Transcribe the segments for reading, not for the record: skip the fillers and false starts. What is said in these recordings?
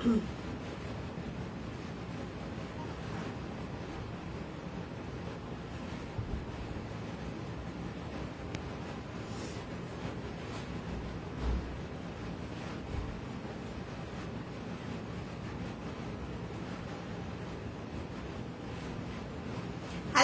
Hello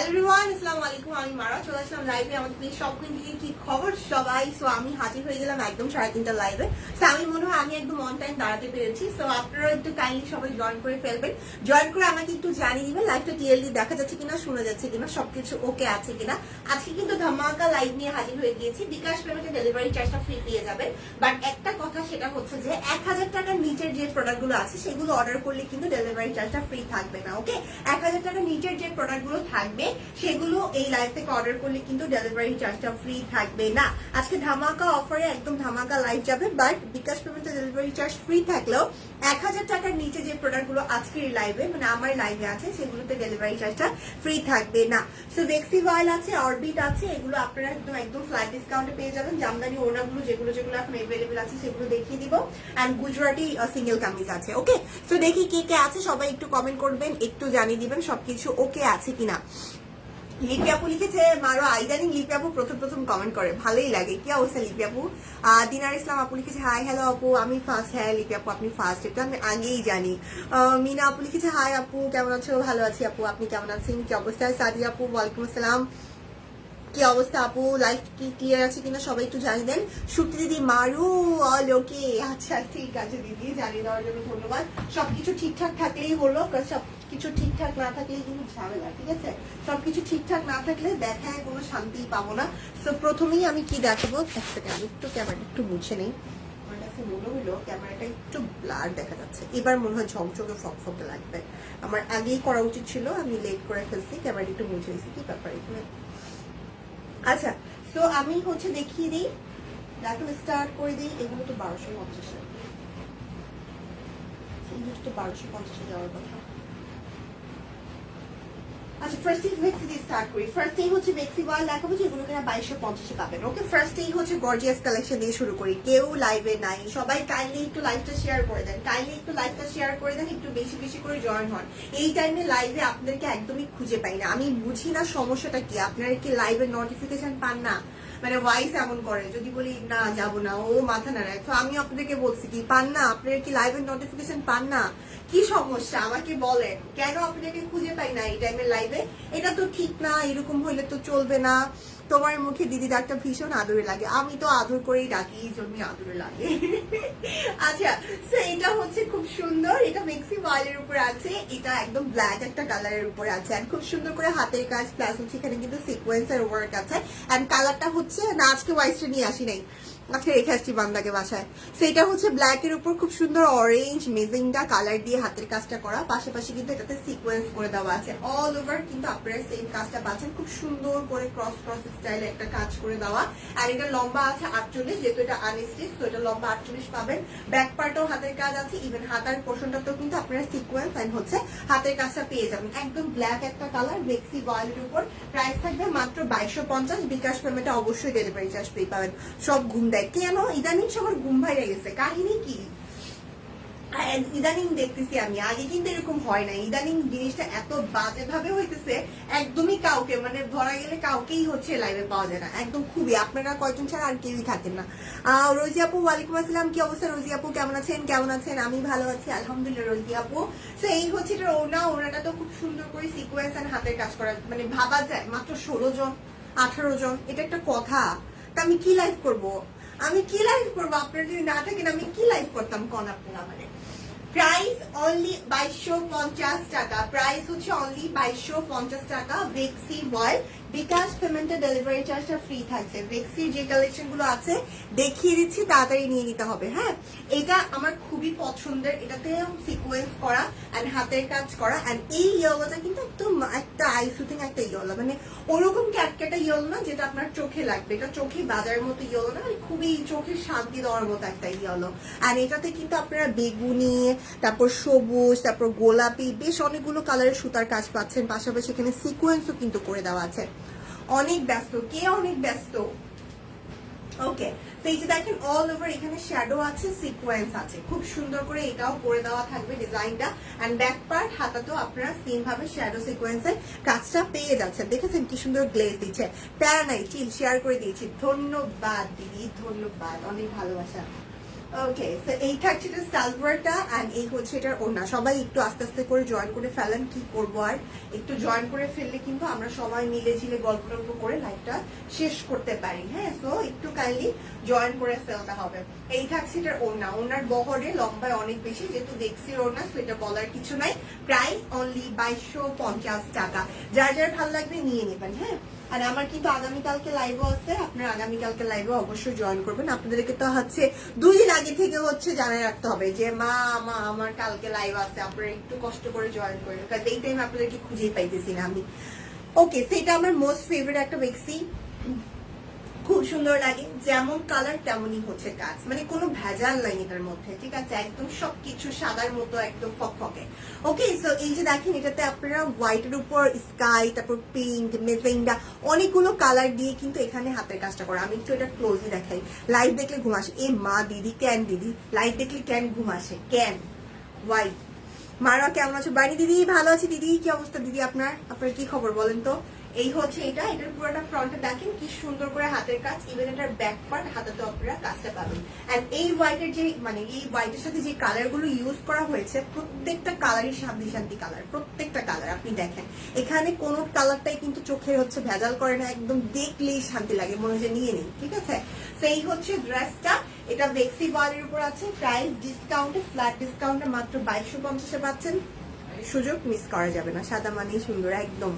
everyone, আসসালামু আলাইকুম। আমি মারা চলে আসলাম লাইভে। আমাদের প্লিজ সব দিকে কি খবর সবাই? সো আমি হাজির হয়ে গেলাম একদম 3:30টার লাইভে। সো আমি মনে হয় আমি একদম অন টাইম দাঁড়াতে পেরেছি। সো আপনারা একটু কাইন্ডলি সবাই জয়েন করে ফেলবেন। জয়েন করে আমাকে একটু জানিয়ে দিবেন লাইভটা ক্লিয়ারলি দেখা যাচ্ছে কিনা, শোনা যাচ্ছে কিনা, সবকিছু ওকে আছে কিনা। আজকে কিন্তু ধামাকা লাইভ নিয়ে হাজির হয়ে গিয়েছি। বিকাশ পেমেন্টে ডেলিভারি চার্জটা ফ্রি পেয়ে যাবেন। বাট একটা কথা, সেটা হচ্ছে যে 1000 টাকার নিচের যে প্রোডাক্টগুলো আছে সেগুলো অর্ডার করলে কিন্তু ডেলিভারি চার্জটা ফ্রি থাকবে না। ওকে, 1000 টাকার নিচের যে প্রোডাক্টগুলো থাকবে সেগুলো এই লাইভ থেকে অর্ডার করলে কিন্তু ডেলিভারি চার্জটা ফ্রি থাকবে না। আজকে ধামাকা অফারে একদম ধামাকা লাইভ যাবে। বাট বিকাশ পেমেন্টে ডেলিভারি চার্জ ফ্রি থাকলেও 1000 টাকার নিচে যে প্রোডাক্টগুলো আজকের লাইভে মানে আমার লাইভে আছে সেগুলোতে ডেলিভারি চার্জটা ফ্রি থাকবে না। সো ভেক্সি অয়েল আছে, অরবিট আছে, এগুলো আপনারা একদম ফ্ল্যাট ডিসকাউন্টে পেয়ে যাবেন। জামদানি ওড়নাগুলো যেগুলো এখন অ্যাভেলেবেল আছে সেগুলো দেখিয়ে দিব। এন্ড গুজরাটি সিঙ্গেল কামিজ আছে। ওকে, সো দেখি কে কে আছে, সবাই একটু কমেন্ট করবেন, একটু জানিয়ে দিবেন সবকিছু ওকে আছে কিনা। লিপি আপু লিখেছে মারো ইদানিং লিপি আপু প্রথম কমেন্ট করে, ভালোই লাগে। কি অবস্থা লিপি আপু? দিনার ইসলাম আপু লিখেছে হাই হ্যালো আপু, আমি ফার্স্ট। হ্যাঁ লিপি আপু আপনি ফার্স্ট, এটা আমি আগেই জানি। মিনা আপু লিখেছে হাই আপু, কেমন আছো? ভালো আছি আপু, আপনি কেমন আছেন? কি অবস্থা? সাদি আপু ওয়ালাইকুম আসসালাম, কি অবস্থা আপু? লাইফ কি ক্লিয়ার আছে কিনা সবাই একটু জানিয়ে দেন। সুপ্তি দিদি মারু অল ওকে, আচ্ছা ঠিক আছে দিদি, জানিয়ে দেওয়ার জন্য ধন্যবাদ। সবকিছু ঠিকঠাক থাকলেই হলো, সবকিছু ঠিকঠাক না থাকলেই কিন্তু ঝামেলা। ঠিক আছে, সবকিছু ঠিকঠাক না থাকলে দেখায় কোনো শান্তি পাবো না। তো প্রথমেই আমি কি দেখাবো, এক সেকেন্ড একটু ক্যামেরাটা একটু মুছে নেই। আমার কাছে মনে হলো ক্যামেরাটা একটু ব্লার দেখা যাচ্ছে, এবার মনে হয় ঝকঝকে ফকফকে লাগবে। আমার আগেই করা উচিত ছিল, আমি লেট করে ফেলছি, ক্যামেরাটা একটু মুছে দিয়েছি। কি ব্যাপার এখানে? আচ্ছা, তো আমি দেখিয়ে দিই, দেখানো স্টার্ট করে দিই। এগুলো তো 1250, এগুলো তো 1250 যাওয়ার কথা। আচ্ছা, ফার্স্টেই ভেক্সি দিয়ে স্টার্ট করি। ফার্স্টেই ভেক্সি বয়েল দেখাবো, যেগুলো কিনা 2250 পাবেন। ওকে, ফার্স্টেই গর্জিয়াস কালেকশন দিয়ে শুরু করি। কেউ লাইভে নাই, সবাই কাইন্ডলি একটু লাইভটা শেয়ার করে দেন, একটু বেশি বেশি করে জয়েন হন। এই টাইমে লাইভে আপনাদেরকে একদমই খুঁজে পাই না, আমি বুঝি না সমস্যাটা কি। আপনারা কি লাইভের নোটিফিকেশন পান না? মানে ভয়েস এমন করে, যদি বলি না যাবো না ও মাথা নাড়ায়। তো আমি আপনাদেরকে বলছি কি পান না? আপনারা কি লাইভের নোটিফিকেশন পান না? কি সমস্যা আমাকে বলেন, কেন আপনাকে খুঁজে পাই না এই টাইমের লাইভে? এটা তো ঠিক না, এরকম হইলে তো চলবে না। তোমার মুখে দিদি ডাকটা ভীষণ আদরে লাগে। আমি তো আদর করেই ডাকি, এই জন্যই আদরে লাগে। আচ্ছা, তো এটা খুব সুন্দর, এটা মেক্সি ওয়ালের উপর আছে, এটা একদম ব্ল্যাক একটা কালারের উপর আছে। আর খুব সুন্দর করে হাতের কাজ, প্লাস এখানে কিন্তু সিকোয়েন্সের ওয়ার্ক আছে। এন্ড কালারটা না আজকে হোয়াইটটা নিয়ে আসি নাই, আজকে রেখে আসছি বান্দাকে বাসায়। সেটা ব্ল্যাক এর উপর খুব সুন্দর অরেঞ্জ মেজেন্টা কালার দিয়ে হাতের কাজটা করা, পাশাপাশি কিন্তু এটাতে সিকোয়েন্স করে দেওয়া আছে। অল ওভার কিন্তু আপনারা সেম কাজটা পাচ্ছেন, খুব সুন্দর করে ক্রস স্টাইলে একটা কাজ করে দেওয়া। আর এটা লম্বা আছে 48, যেহেতু এটা আনস্টিচ, তো এটা লম্বা 48 পাবেন। ব্যাক পার্টও হাতের কাজ আছে, ইভেন হাতার পোর্শনটাতেও কিন্তু আপনারা সিকোয়েন্স এন্ড হাতের কাজটা পেয়ে যাবেন। একদম ব্ল্যাক একটা কালার, ভেক্সি বয়েলের উপর। প্রাইস থাকবে মাত্র 2250। বিকাশ পেমেন্টে অবশ্যই ডেলিভারি চার্জ পেয়ে পাবেন। সব ঘুম দেয় কেন ইদানিং? সবার ঘুম ভাইরা গেছে, কাহিনী কি? ইদানিং দেখতেছি আমি, আগে কিন্তু এরকম হয় না। ইদানিং জিনিসটা এত বাজে ভাবে হইতেছে, একদমই কাউকে ধরা গেলে কাউকেই লাইভে পাওয়া যায় না, একদম খুবই। আপনারা কয়জন ছাড়া আর কেউই থাকেন না। রোজি আপু ওয়ালাইকুম আসসালাম, কি অবস্থা রোজি আপু? কেমন আছেন? আমি ভালো আছি আলহামদুলিল্লাহ রোজি আপু। তো এই এটা ওনাটা তো খুব সুন্দর করে সিকোয়েন্স আর হাতের কাজ করা, ভাবা যায় মাত্র 16 জন 18 জন, এটা একটা কথা? তা আমি কি লাইভ করবো? আপনারা যদি না থাকেন আমি কি লাইভ করতাম কোন আপনারা? প্রাইস অনলি 2250 টাকা। প্রাইস অনলি 2250 টাকা। ভেক্সি বয়েল, বিকাশ পেমেন্টে ডেলিভারি চার্জটা ফ্রি থাকছে। ভেক্সির যে কালেকশন গুলো আছে দেখিয়ে দিচ্ছি, তাড়াতাড়ি নিয়ে নিতে হবে। হ্যাঁ, এটা আমার খুবই পছন্দের, এটাতে সিকোয়েন্স করা এন্ড হাতের কাজ করা। এন্ড এই ইয়েলোটা কিন্তু একদম একটা আই সুটিং একটা ইয়েলো, ওরকম ক্যাটকেটা ইয়েলো না যেটা আপনার চোখে লাগবে। এটা চোখে বাজারের মতো ইয়েলো না, খুবই চোখে শান্তি দেওয়ার মতো একটা ইয়েলো। আর এটাতে কিন্তু আপনারা বেগুনি, তারপর সবুজ, তারপর গোলাপি, বেশ অনেকগুলো কালারের সুতার কাজ পাচ্ছেন। পাশাপাশি এখানে সিকোয়েন্সও কিন্তু করে দেওয়া আছে। অনেক ব্যস্ত কে? অনেক ব্যস্ত। ওকে, তো এই যে দেখেন অল ওভার এখানে শ্যাডো আছে, সিকোয়েন্স আছে, খুব সুন্দর করে এটাও করে দেওয়া থাকবে ডিজাইনটা। এন্ড ব্যাক পার্ট হাতাতেও আপনারা সেম ভাবে শ্যাডো সিকোয়েন্সের কাজটা পেয়ে যাচ্ছেন। দেখেছেন কি সুন্দর গ্লেজ দিচ্ছে, প্যারা নাই, চিল শেয়ার করে দিয়েছি। ধন্যবাদ দিদি, ধন্যবাদ, অনেক ভালোবাসা। ওকে, তো এই থাকছে এটা সালভারটা এন্ড এই হচ্ছে এটার ওড়না। সবাই একটু আস্তে আস্তে করে জয়েন করে ফেলেন, কি করবো আর, একটু জয়েন করে ফেললে কিন্তু আমরা সবাই মিলে ঝিলে গল্প টল্প করে লাইফটা শেষ করতে পারি। হ্যাঁ, তো একটু কাইন্ডলি জয়েন করে ফেলতে হবে। এই থাকছে এটার ওড়না, ওড়নার বহরে লম্বায় অনেক বেশি, যেহেতু দেখছি ওড়না, তো এটা বলার কিছু নাই। প্রাইস অনলি 2250 টাকা। যার যার ভালো লাগবে নিয়ে নেবেন। হ্যাঁ, আর আমার কিন্তু আগামীকালকে লাইভও আছে, আপনারা আগামীকালকে লাইভে অবশ্যই জয়েন করবেন। আপনাদেরকে তো হচ্ছে 2 দিন আগে থেকে হচ্ছে জানাই রাখতে হবে যে মা আমার কালকে লাইভ আছে, আপনারা একটু কষ্ট করে জয়েন করেন, কারণ এই টাইম আপনাদেরকে খুঁজেই পাইতেছি না আমি। ওকে, সেটা আমার মোস্ট ফেভারিট একটা বেক্সি, খুব সুন্দর লাগে, যেমন কালার তেমনই হচ্ছে কাজ, মানে কোনো ভেজাল নাই এটার মধ্যে, ঠিক আছে, একদম সবকিছু সাদার মতো একদম ফকফকে। ওকে, সো এই যে দেখেন এটাতে আপনারা হোয়াইটের উপর স্কাই, তারপর পিঙ্ক, মেজেন্ডা, অনেকগুলো কালার দিয়ে কিন্তু এখানে হাতের কাজটা করে। আমি একটু এটা ক্লোজলি দেখাই। লাইভ দেখলে ঘুম আসে, এ মা দিদি ক্যান, দিদি লাইভ দেখলে ক্যান ঘুম আসে, ক্যান হোয়াইট। মারা কেমন আছো? বাড়ি দিদি ভালো আছে। দিদি কি অবস্থা? দিদি আপনার কি খবর বলেন তো? এই হচ্ছে এটার পুরোটা ফ্রন্টে দেখেন কি সুন্দর করে হাতের কাজ, ইভেন এটার ব্যাক পার্ট হাতে আপনারা কাজটা পাবেন। এন্ড এই হোয়াইটের যে মানে এই হোয়াইটের সাথে যে কালার গুলো ইউজ করা হয়েছে, প্রত্যেকটা কালারই শান্তি শান্তি কালার, প্রত্যেকটা কালার আপনি দেখেন, এখানে কোন কালারটাই কিন্তু চোখে হচ্ছে ভেজাল করে না, একদম দেখলেই শান্তি লাগে, মনে হচ্ছে নিয়ে নিন, ঠিক আছে। সেই হচ্ছে ড্রেসটা, এটা বেক্সি ওয়ালের উপর আছে। প্রাইস ডিসকাউন্টে, ফ্ল্যাট ডিসকাউন্টে মাত্র 2250 পাচ্ছেন। সুযোগ মিস করা যাবে না, সাদা মানেই সুন্দর। একদম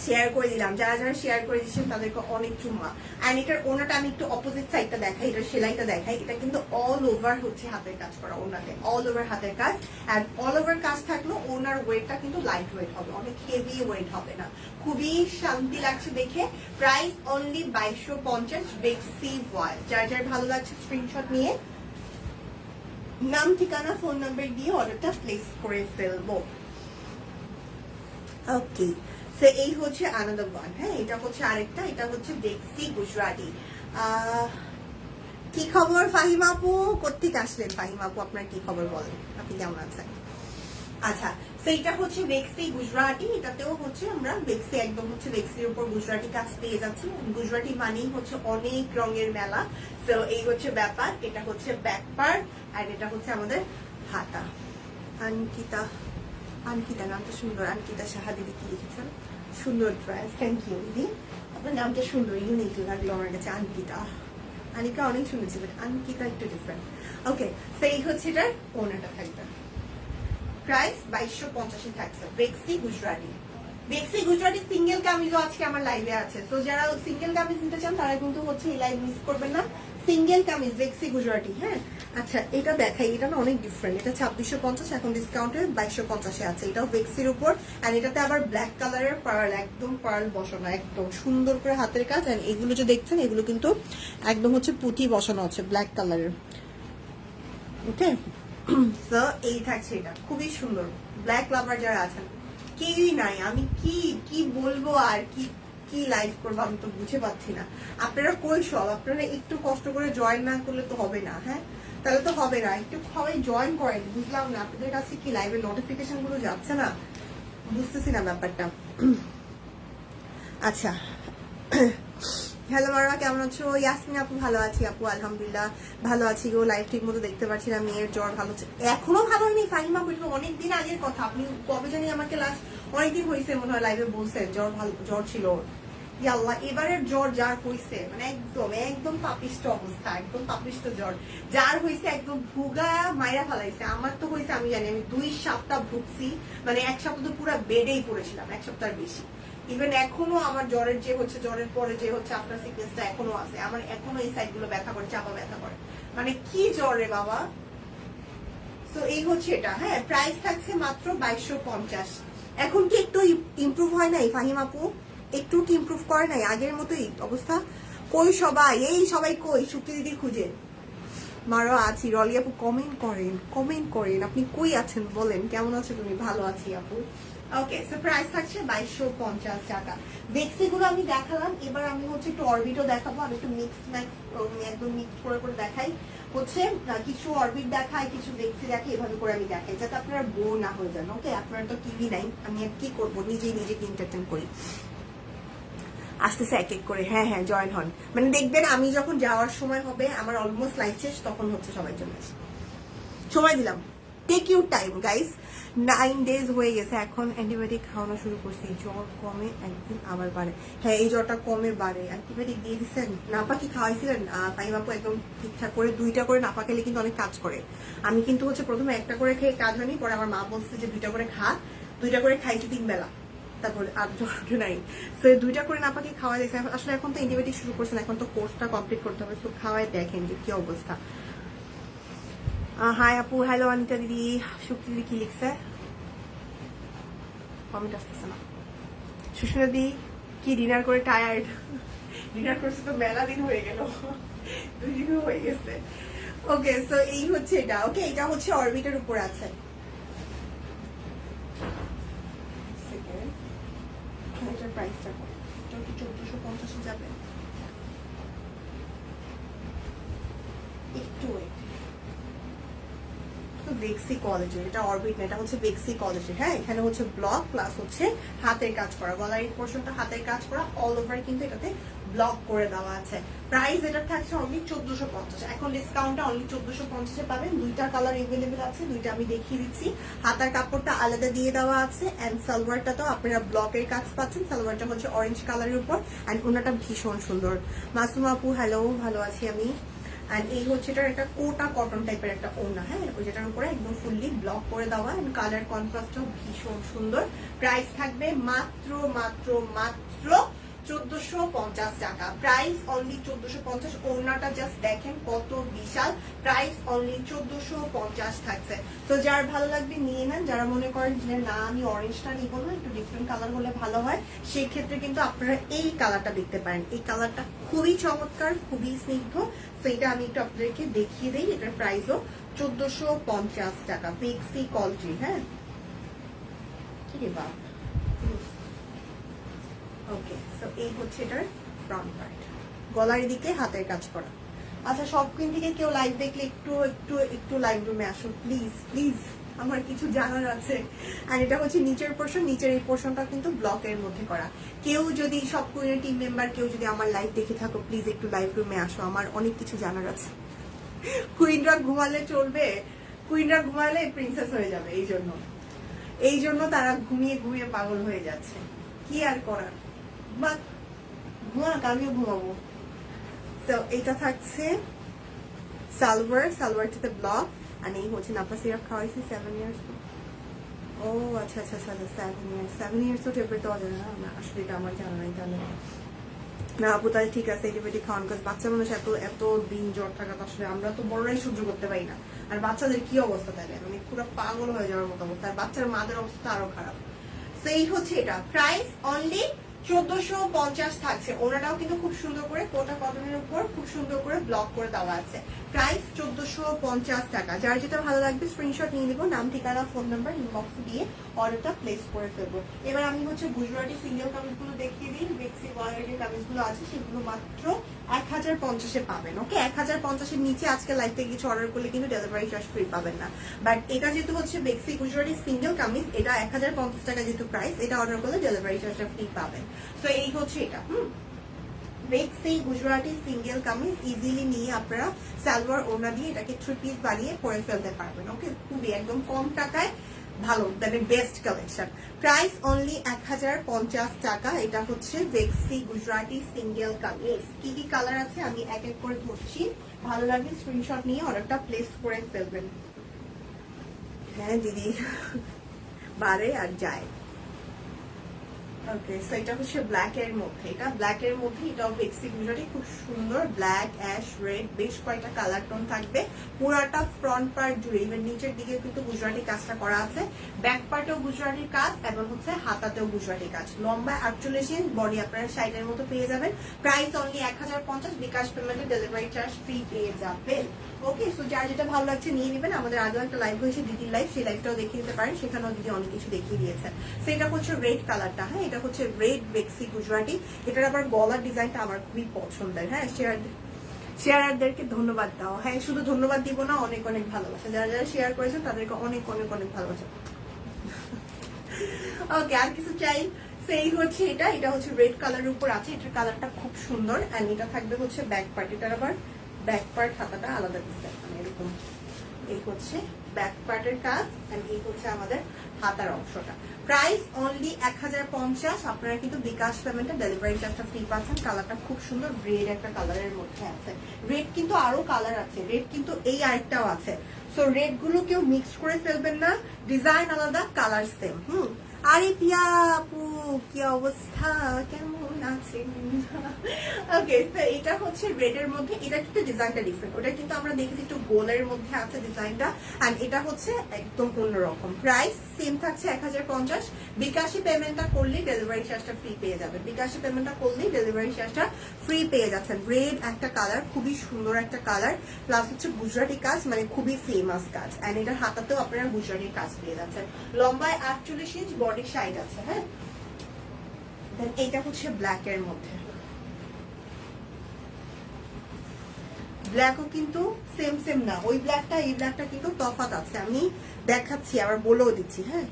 শেয়ার করে দিলাম, যারা যারা শেয়ার করে দিচ্ছেন তাদেরকে অনেক চুম্মা। এন্ড এটার ওনাটা আমি একটু অপোজিট সাইডটা দেখাই, এটার সেলাইটা দেখাই। এটা কিন্তু অল ওভার হচ্ছে হাতের কাজ করা, ওনাতে অল ওভার হাতের কাজ। এন্ড অল ওভার কাজ থাকলেও ওনার ওয়েটটা কিন্তু লাইট ওয়েট হবে, অনেক হেভি ওয়েট হবে না, খুবই শান্তি লাগছে দেখে। প্রাইস অনলি 2250, বেক্সি ওয়াল। যার যার ভালো লাগছে স্ক্রিনশট নিয়ে নাম, ঠিকানা, ফোন নাম্বার দিয়ে অর্ডারটা প্লেস করে ফেলবো। ওকে, এই হচ্ছে আনাদার ওয়ান। হ্যাঁ, এটা হচ্ছে আরেকটা, এটা হচ্ছে বেক্সি গুজরাটি। কি খবর ফাহিমা আপু? কোত্থেকে আসলেন ফাহিমা আপু? আপনার কি খবর বলেন, আপনি কেমন আছেন? আচ্ছা, সেইটা হচ্ছে বেক্সি গুজরাটি। এটাতেও হচ্ছে আমরা বেক্সি, একদম হচ্ছে বেক্সির উপর গুজরাটি কাজ পেয়ে যাচ্ছি। গুজরাটি মানেই হচ্ছে অনেক রঙের মেলা। তো এই হচ্ছে ব্যাপার। এটা হচ্ছে ব্যাক পার্ট আর এটা হচ্ছে আমাদের হাতা। আনকিতা নামটা সুন্দর, আনকিতা সাহা দিদি কি লিখেছেন, সুন্দর ড্রেস, থ্যাংক ইউ দিদি, আপনার নামটা সুন্দর, ইউনিক লাগলো আমার কাছে। আনিকা অনেক শুনেছি, বাট আনকিতা একটু ডিফারেন্ট। ওকে, সেই হচ্ছে এটার ওনাটা থাকবে। প্রাইস 2250 থাকছে। বেক্সি গুজরাটি, বেক্সি গুজরাটি সিঙ্গেল কামিজও আজকে আমার লাইভে আছে। তো যারা সিঙ্গেল কামিজ নিতে চান তারা কিন্তু হচ্ছে এই লাইভ মিস করবেন না। সিঙ্গেল কামিজ বেক্সি গুজরাটি। হ্যাঁ, আচ্ছা এটা দেখাই, এটা না অনেক ডিফারেন্ট। এটা 2650, এখন ডিসকাউন্টে 2250 আছে। এটাও বেক্সির উপর, আর এটাতে আবার ব্ল্যাক কালারের পার্ল, একদম পার্ল বসানো, একদম সুন্দর করে হাতের কাজ। আর এগুলো যে দেখছেন এগুলো কিন্তু একদম হচ্ছে পুঁতি বসানো আছে ব্ল্যাক কালারের। ওকে, তো এই থাকছে এটা, খুবই সুন্দর। ব্ল্যাক লাভার যারা আছেন, কেউই নাই, আমি কি বলবো আর কি লাইভ করবো আমি তো বুঝে পাচ্ছি না। আপনারা কই সব, আপনারা একটু কষ্ট করে জয়েন না করলে তো হবে না। হ্যাঁ, তাহলে তো হবে না, একটু সবাই জয়েন করেন। বুঝলাম না আপনাদের কাছে কি লাইভের নোটিফিকেশন গুলো যাচ্ছে না, বুঝতেছি না ব্যাপারটা। আচ্ছা, হ্যালো মারা, কেমন আছো? ইয়াসমিন আপু ভালো আছি আপু, আলহামদুলিল্লাহ ভালো আছি গো। লাইভ ঠিক মতো দেখতে পাচ্ছি না, মেয়ের জ্বর ভালো হচ্ছে, এখনো ভালো হয়নি ফাহিমা বললো, অনেকদিন আগের কথা। আপনি কবে জানি আমাকে লাস্ট অনেকদিন হয়েছে মনে হয় লাইভে বলছেন জ্বর ছিল। আল্লাহ, এবারের জ্বর যার হয়েছে মানে একদম পাপিষ্ট অবস্থা, একদম পাপিষ্ট জ্বর যার হয়েছে, একদম ভুগা মাইরা ফেলাইছে। আমার তো হয়েছে আমি জানি, আমি 2 সপ্তাহ ভুগছি, মানে 1 সপ্তাহ তো পুরো বেডেই পড়েছিলাম, 1 সপ্তাহের বেশি। ইভেন এখনো আমার জ্বরের যে হচ্ছে, জ্বরের পরে যে হচ্ছে আফটার সিকনেসটা এখনো আছে আমার, এখনো এই সাইড গুলো ব্যথা করে, চাপা ব্যথা করে, মানে কি জ্বর রে বাবা। তো এই হচ্ছে এটা। হ্যাঁ, প্রাইস থাকছে মাত্র 2250। এখন কি একটু ইমপ্রুভ হয় নাই ফাহিম আপু? একটু কি ইমপ্রুভ করে নাই? আগের মতোই অবস্থা? কই সবাই, এই সবাই কই? শুক্তি দিদি খুঁজে মারো আছি। রলি আপু কমেন্ট করেন আপনি কই আছেন বলেন, কেমন আছো তুমি? ভালো আছি আপু। ওকে, সো প্রাইস থাকছে 2250 টাকা। বেক্সিগুলো আমি দেখালাম, এবার আমি হচ্ছে একটু অরবিটও দেখাবো। আমি একটু একদম মিক্স করে করে দেখাই। হচ্ছে কিছু অরবিট দেখাই, কিছু বেক্সি দেখাই, এভাবে করে আমি দেখাই যাতে আপনারা বোর না হয়ে যান। ওকে, আপনারা তো টিভি নাই, আমি আর কি করবো, নিজেই নিজেকে এন্টারটেইন করি। আসতেছে এক এক করে। হ্যাঁ হ্যাঁ, জয়েন হন। মানে দেখবেন আমি যখন যাওয়ার সময় হবে, আমার অলমোস্ট লাইফ শেষ, তখন হচ্ছে সবাই চলে আসে। সময় দিলাম, take your time guys. 9 days হয়ে গেছে, এখন অ্যান্টিবায়োটিক খাওয়ানো শুরু করছি। জ্বর কমে একদিন আবার বাড়ে। হ্যাঁ, এই জ্বরটা কমে বাড়ে। অ্যান্টিবায়োটিক দিয়ে দিচ্ছেন? নাপা কি খাওয়াইছিলেন? তাই বাপু একদম ঠিকঠাক করে 2টা করে নাপা খেলে কিন্তু অনেক কাজ করে। আমি কিন্তু হচ্ছে প্রথমে 1টা করে খেয়ে কাজ হয়নি, পরে আমার মা বলছে যে 2টা করে খা। 2টা করে খাইছি 3 বেলা, তারপরে আর জ্বর নাই। তো 2টা করে নাপাকে খাওয়া যাচ্ছে। আসলে এখন তো অ্যান্টিবায়োটিক শুরু করছেন, এখন তো কোর্সটা কমপ্লিট করতে হবে। তো খাওয়ায় দেখেন যে কি অবস্থা। হাই আপু, হ্যালো অনিতা দিদি। শুক্তি দিদি কি লিখছে? কমেন্ট আসতেছে না। সুস্মিতা দি কি ডিনার করে টায়ার্ড? ডিনার করছে তো মেলা দিন হয়ে গেল, 2 দিন হয়ে গেছে। ওকে, সো এই হচ্ছে এটা। ওকে, এটা হচ্ছে অরবিটের উপর আছে। এটার প্রাইসটা কত? এটা কি 1450 যাবে? একটু ওয়েট। বেক্সি কলেজের, এটা অরবিট না, এটা হচ্ছে বেক্সি কলেজের। হ্যাঁ, এখানে হচ্ছে ব্লক প্লাস হচ্ছে হাতের কাজ করা, গলার এই পোর্শনটা হাতের কাজ করা, অল ওভার কিন্তু এটাতে ব্লক করে দেওয়া আছে। প্রাইস এটা থাকছে অনলি 1450। এখন ডিসকাউন্টটা অনলি 1450 পাবেন। 2টা কালার এভেলেবেল আছে, 2টা আমি দেখিয়ে দিচ্ছি। হাতার কাপড়টা আলাদা দিয়ে দেওয়া আছে, অ্যান্ড সালোয়ারটা তো আপনারা ব্লকের কাজ পাচ্ছেন। সালোয়ারটা হচ্ছে অরেঞ্জ কালারের উপর, অ্যান্ড ওনাটা ভীষণ সুন্দর। মাসুমা আপু হ্যালো, ভালো আছি আমি। আর এই হচ্ছে এটার একটা কোটা কটন টাইপের একটা ওড়না। হ্যাঁ, ওই যেটার উপরে একদম ফুললি ব্লক করে দেওয়া, এন্ড কালার কন্ট্রাস্টও ভীষণ সুন্দর। প্রাইস থাকবে মাত্র মাত্র মাত্র 1450 টাকা। Price only 1450। ওড়নাটা জাস্ট দেখেন কত বিশাল। প্রাইস অনলি 1450 থাকছে। তো যার ভালো লাগবে নিয়ে নেন। যারা মনে করেন যে না আমি অরেঞ্জটা নিব না, একটু ডিফারেন্ট কালার হলে ভালো হয়, সেই ক্ষেত্রে কিন্তু আপনারা এই কালারটা দেখতে পারেন। এই কালারটা খুবই চমৎকার, খুবই স্নিগ্ধ। তো এটা আমি একটু আপনাদেরকে দেখিয়ে দিই। এটার প্রাইসও 1450 টাকা। বেক্সি কোয়ালিটি। হ্যাঁ, কি রে বাপ। ওকে, সো এই হচ্ছে এটার ফ্রন্ট পার্ট, গলার দিকে হাতের কাজ করা। আচ্ছা, শপিং থেকে কেউ লাইভ দেখলে একটু একটু একটু লাইভ রুমে আসো প্লিজ প্লিজ, আমার কিছু জানার আছে। আর এটা হচ্ছে নিচের পোর্শন, নিচের এই পোর্শনটা কিন্তু ব্লকের মধ্যে করা। কেউ যদি সব কুইনের টিম মেম্বার কেউ যদি আমার লাইভ দেখে থাকো, প্লিজ একটু লাইভ রুমে আসো, আমার অনেক কিছু জানার আছে। কুইনরা ঘুমালে চলবে? কুইনরা ঘুমালে প্রিন্সেস হয়ে যাবে। এই জন্য তারা ঘুমিয়ে ঘুমিয়ে পাগল হয়ে যাচ্ছে। কি আর করার, বা ঘুমাক, আমিও ঘুমাবো। তো এটা থাকছে সালোয়ারটাতে ব্লক, আর এই হচ্ছে নাপা সিরাপ খাওয়াইছি 7 ইয়ার্স। ও আচ্ছা আচ্ছা আচ্ছা, 7 ইয়ার্স তো টেপে দেওয়া যাবে না। আসলে এটা আমার জানা নাই। তাহলে না আপু, তাহলে ঠিক আছে, এটিবেটি খাওয়ান। কাজ বাচ্চা মানুষ এত এত দিন জ্বর থাকা তো আসলে আমরা তো বড়রাই সহ্য করতে পারি না। আর বাচ্চাদের কি অবস্থা, তাহলে মানে পুরো পাগল হয়ে যাওয়ার মতো অবস্থা। আর বাচ্চার মাদের অবস্থা আরো খারাপ। সেই হচ্ছে এটা। প্রাইস অনলি 1450 থাকছে। ওনাটাও কিন্তু খুব সুন্দর করে কোটা কটনের উপর খুব সুন্দর করে ব্লক করে দেওয়া আছে। প্রাইস 1450 টাকা। যার যেটা ভালো লাগবে স্ক্রিনশট নিয়ে নিব, নাম ঠিকানা ফোন নাম্বার ইনবক্সে দিয়ে অর্ডারটা প্লেস করে ফেলবো। এবার আমি হচ্ছে গুজরাটি সিঙ্গেল কামিজগুলো দেখিয়ে দিই। বেক্সি কোয়ালিটির কামিজগুলো আছে, সেগুলো মাত্র 1050-এ পাবেন। ওকে, 1050-এর নিচে আজকে লাইভ থেকে কিছু অর্ডার করলে কিন্তু ডেলিভারি চার্জ ফ্রি পাবেন না। বাট এটা যেহেতু হচ্ছে বেক্সি গুজরাটি সিঙ্গেল কামিজ, এটা 1050 টাকা যেহেতু প্রাইস, এটা অর্ডার করলে ডেলিভারি চার্জটা ফ্রি পাবেন। তো এই হচ্ছে এটা। বেক্সি গুজরাটি সিঙ্গেল কামিজ ইজিলি নিয়ে আপনারা সালোয়ার ওড়না দিয়ে এটাকে 3 পিস বানিয়ে পরে ফেলতে পারবেন। ওকে, খুবই একদম কম টাকায় ভালো, মানে বেস্ট কালেকশন। প্রাইস অনলি 1050 টাকা। এটা হচ্ছে বেক্সি গুজরাটি সিঙ্গেল কামিজ। কি কি কালার আছে আমি এক এক করে ধরছি, ভালো লাগে স্ক্রিনশট নিয়ে অর্ডারটা প্লেস করে ফেলবেন। হ্যাঁ দিদি, বাড়ে আর যায়। ওকে, সো এটা হচ্ছে ব্ল্যাক এর মধ্যে, এটা ব্ল্যাক এর মধ্যে, এটাও বেক্সি গুজরাটি, খুব সুন্দর ব্ল্যাক, অ্যাশ, রেড, বেশ কয়েকটা কালার টোন থাকবে পুরাটা ফ্রন্ট পার্ট জুড়ে। ইভেন নিচের দিকে কিন্তু গুজরাটি কাজটা করা আছে, ব্যাক পার্টেও গুজরাটির কাজ এবং হচ্ছে হাতাতেও গুজরাটি কাজ। লম্বা 48 ইঞ্চ, বডি আপনারা 60 এর মতো পেয়ে যাবেন। প্রাইস অনলি 1050, বিকাশ পেমেন্টে ডেলিভারি চার্জ ফ্রি পেয়ে যাবেন। ওকে, সো যার যেটা ভালো লাগছে নিয়ে নেবেন। আমাদের আগেও একটা লাইভ হয়েছে দিদির লাইভ, সেই লাইভটাও দেখিয়ে দিতে পারেন, সেখানেও দিদি অনেক কিছু দেখিয়ে দিয়েছে। সেটা হচ্ছে রেড কালারটা, হ্যাঁ এটা হচ্ছে রেড বেক্সি গুজরাটি। এটার আবার গলার ডিজাইনটা আমার খুবই পছন্দের। হ্যাঁ, শেয়ারদেরকে ধন্যবাদ দাও। হ্যাঁ, শুধু ধন্যবাদ দিব না, অনেক অনেক ভালোবাসা। যারা যারা শেয়ার করেছেন তাদেরকে অনেক অনেক অনেক ভালোবাসা। ওকে, আর কিছু চাই? সেই হচ্ছে এটা, এটা হচ্ছে রেড কালারের উপর আছে, এটার কালারটা খুব সুন্দর। এন্ড এটা থাকবে হচ্ছে ব্যাক পার্ট, এটার আবার ব্যাক পার্ট হাতাটা আলাদা ডিজাইন, মানে এরকম। এই হচ্ছে ব্যাক পার্টের কাজ, এন্ড এই হচ্ছে আমাদের হাতার অংশটা। Price only 1050। আপনারা কিন্তু বিকাশ পেমেন্টে ডেলিভারি চার্জটা ফ্রি পাচ্ছেন। কালারটা খুব সুন্দর, রেড একটা কালারের মধ্যে আছে। রেড কিন্তু আরো কালার আছে, রেড কিন্তু এই আরেকটাও আছে। সো রেড গুলো কেউ মিক্স করে ফেলবেন না, ডিজাইন আলাদা, কালার সেম। আরে পিয়া আপু, কি অবস্থা, কেমন আছেন? ওকে, তো এটা হচ্ছে রেড এর মধ্যে, এটা কিন্তু ডিজাইনটা ডিফারেন্ট। ওটা কিন্তু আমরা দেখেছি একটু গোলের মধ্যে আছে ডিজাইনটা, এন্ড এটা হচ্ছে একদম অন্যরকম। প্রাইস সেম থাকছে 1050। বিকাশি পেমেন্টটা করলেই ডেলিভারি চার্জটা ফ্রি পেয়ে যাবেন। বিকাশি পেমেন্টটা করলেই ডেলিভারি চার্জটা ফ্রি পেয়ে যাচ্ছেন। রেড একটা কালার, খুবই সুন্দর একটা কালার, প্লাস হচ্ছে গুজরাটি কাজ, মানে খুবই ফেমাস কাজ। এন্ড এটার হাতাতেও আপনারা গুজরাটির কাজ পেয়ে যাচ্ছেন। লম্বায় 48 ইঞ্চ, বডি সাইড আছে। হ্যাঁ, দেন এইটা হচ্ছে ব্ল্যাক এর মধ্যে। ব্ল্যাকও কিন্তু সেম সেম না, ওই ব্ল্যাকটা এই ব্ল্যাকটা কিন্তু তফাৎ আছে, আমি দেখাচ্ছি, আবার বলেও দিচ্ছি। হ্যাঁ,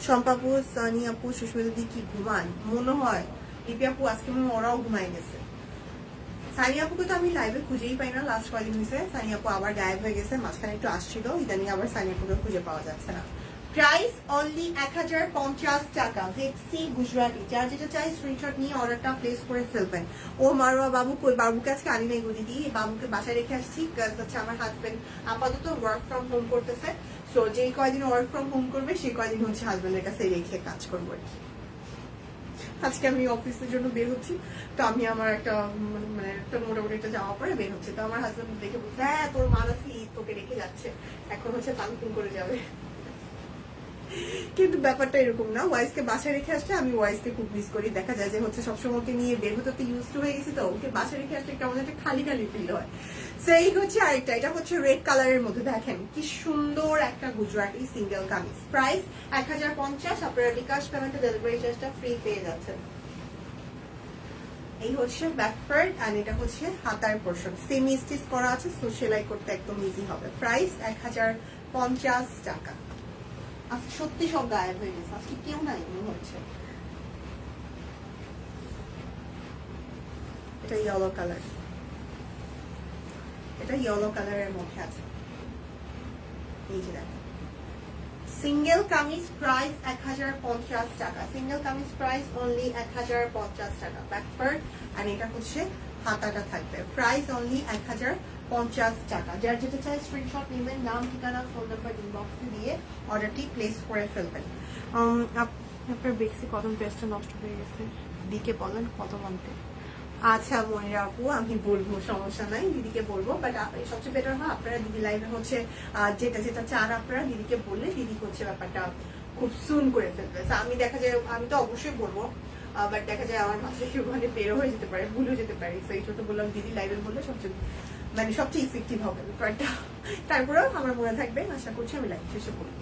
শম্পাপু, সানি আপু, সুস্মিতা দি কি ঘুমান মনে হয়? লিপি আপু আজকে মনে হয় ওরাও ঘুমাই গেছে। সানি আপুকে তো আমি লাইভে খুঁজেই পাই না, লাস্ট কয়েকদিন হয়েছে। সানি আপু আবার গায়েব হয়ে গেছে, মাঝখানে একটু আসছিল, ইদানিং আবার সানি আপুকে খুঁজে পাওয়া যাচ্ছে না। প্রাইস অনলি 1050 টাকা। দেখছি গুজরাটি, যার যেটা চাই স্ক্রিনশট নিয়ে অর্ডারটা প্লেস করে ফেলবেন। ও মারোয়া বাবু কই? বাবুকে আজকে আনি নাই গো দিদি, বাবুকে বাসায় রেখে আসছি। হচ্ছে আমার হাজবেন্ড আপাতত ওয়ার্ক ফ্রম হোম করতেছে, সো যেই কয়দিন ওয়ার্ক ফ্রম হোম করবে সেই কয়দিন হচ্ছে হাজবেন্ডের কাছে রেখে কাজ করবো আর কি। আজকে আমি অফিসের জন্য বের হচ্ছি, তো আমি আমার একটা মানে একটা মোটামুটি একটা জামা পরে বের হচ্ছে। তো আমার হাজবেন্ড দেখে বলছে, হ্যাঁ তোর মানাসি তোকে রেখে যাচ্ছে, এখন হচ্ছে পানপুন করে যাবে। কিন্তু ব্যাপারটা এরকম না, ওয়াইসকে বাসায় রেখে আসলে আমি ওয়াইসকে খুব মিস করি। দেখা যায় যে হচ্ছে সবসময় ওকে নিয়ে বের হতে তো ইউজ টু হয়ে গেছি, তো ওকে বাসায় রেখে আসলে কেমন একটা খালি খালি ফিল হয়। সেই হচ্ছে আরেকটা, এটা হচ্ছে রেড কালারের মধ্যে, দেখেন কি সুন্দর একটা গুজরাটি সিঙ্গেল কামিজ। প্রাইস 1050। আপনারা বিকাশ পেমেন্টে ডেলিভারি চার্জটা ফ্রি পেয়ে যাচ্ছেন। এই হচ্ছে ব্যাক পার্ট, আর এটা হচ্ছে হাতার পোর্শন, সেমি স্টিচ করা আছে, সো সেলাই করতে একদম ইজি হবে। প্রাইস 1050 টাকা। আজকে সত্যি সব গায়েব হয়ে গেছে, আজকে কেউ নাই মনে হচ্ছে। এটা ইয়েলো কালার, এটা ইয়েলো কালারের মধ্যে আছে। এই যে দেখেন সিঙ্গেল কামিজ, প্রাইস 1050 টাকা। সিঙ্গেল কামিজ প্রাইস অনলি 1050 টাকা। ব্যাক পার্ট, আর এটা হচ্ছে হাতাটা থাকবে। প্রাইস অনলি 1050 টাকা। যার যেটা চাই স্ক্রিনশট নেবেন, নাম, ঠিকানা, ফোন নাম্বার ইনবক্সে দিয়ে অর্ডারটি প্লেস করে ফেলবেন। আপনার বেক্সি কদম পেস্টটা নষ্ট হয়ে গেছে, দিকে বলেন কদম আনতে। আচ্ছা মনিরা আপু, আমি বলবো, সমস্যা নাই, দিদিকে বলবো। বাট সবচেয়ে বেটার হয় আপনারা দিদি লাইভে হচ্ছে যেটা যেটা চান আপনারা দিদিকে বললে দিদি হচ্ছে ব্যাপারটা খুব সুন করে ফেলবে। আমি দেখা যায়, আমি তো অবশ্যই বলবো, বাট দেখা যায় আমার মাঝে মানে বেরো হয়ে যেতে পারে, ভুলেও যেতে পারে। সেই ছোট বললাম দিদি লাইভে বললে সবচেয়ে মানে সবচেয়ে ইফেক্টিভ হবে ব্যাপারটা। তারপরেও আমার মনে থাকবে, আশা করছি আমি লাইভ শেষে বলবো।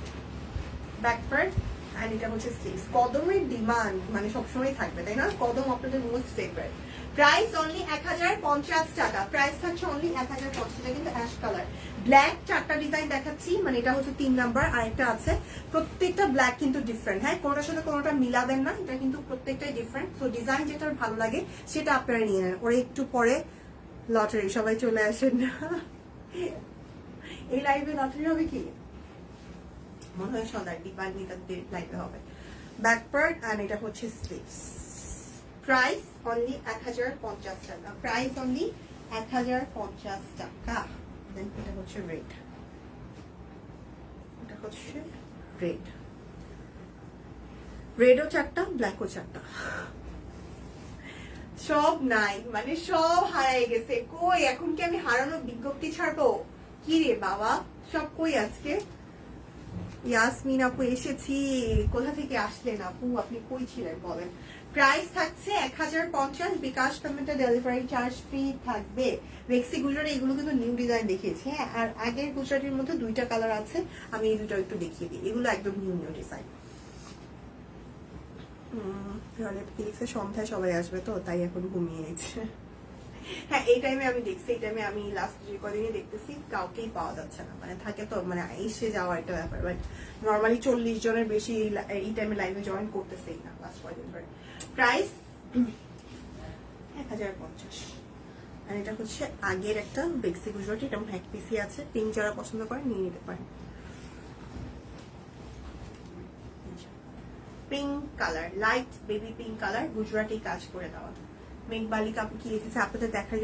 ব্যাক পার্ট, আর এটা হচ্ছে স্লিভস। কদমের ডিমান্ড মানে সবসময় থাকবে, তাই না? কদম আপনাদের মোস্ট ফেভারিট। প্রাইস অনলি 1050 টাকা। প্রাইস থাকছে অনলি 1050 টাকা। কিন্তু অ্যাশ কালার, ব্ল্যাক চারটা ডিজাইন দেখাচ্ছি, মানে এটা হচ্ছে 3 নাম্বার, আর একটা আছে। প্রত্যেকটা ব্ল্যাক কিন্তু ডিফারেন্ট। হ্যাঁ, কোনোটার সাথে কোনোটা মিলাবেন না, এটা কিন্তু প্রত্যেকটাই ডিফারেন্ট। সো ডিজাইন যেটা ভালো লাগে সেটা আপনারা নিয়ে নেন। ওরা একটু পরে লটারি, সবাই চলে আসেন। এই লাইভে লটারি হবে কি মনে হয়? সন্ধ্যার দীপান্বিতাদের লাইভে হবে। ব্যাক পার্ট, আর এটা হচ্ছে স্লিভস। প্রাইস অনলি 1050 টাকা। প্রাইস অনলি 1050 টাকা। দেন এটা হচ্ছে রেড, এটা হচ্ছে রেড। রেডও চারটা, ব্ল্যাকও চারটা, সব নাই, মানে সব হারাই গেছে। কই এখন কি আমি হারানোর বিজ্ঞপ্তি ছাড়বো? কি রে বাবা, সব কই আজকে? ইয়াসমিন আপু এসেছি। কোথা থেকে আসলেন আপু, আপনি কই ছিলেন বলেন? প্রাইস থাকছে 1050, বিকাশ পেমেন্টে ডেলিভারি চার্জ ফ্রি থাকবে। রেক্সি গুজরাট এগুলো কিন্তু নিউ ডিজাইন দেখিয়েছি, হ্যাঁ। আর আগের গুজরাটের মধ্যে দুইটা কালার আছে, আমি এই দুটো একটু দেখিয়ে দিই। এগুলো একদম নিউ নিউ ডিজাইন। সন্ধ্যায় সবাই আসবে তো, তাই এখন ঘুমিয়ে নিচ্ছে। হ্যাঁ, এই টাইমে আমি দেখছি, এই টাইমে আমি লাস্ট যে কদিনই দেখতেছি কাউকেই পাওয়া যাচ্ছে না, মানে থাকে তো, মানে এসে যাওয়ার একটা ব্যাপার, বাট নর্মালি 40 জনের বেশি এই টাইমে লাইভে জয়েন করতেছেই না লাস্ট কদিন ধরে। প্রাইস 1050। আর এটা হচ্ছে আগের একটা বেক্সি গুজরাটি, এটা এক পিসি আছে, পিঙ্ক যারা পছন্দ করে নিয়ে নিতে পারেন। Pink colour, light baby pink colour, Gujarati কাজ করে দেওয়া। মেঘবালিক আপু কি লিখেছে? আপনাদের দেখার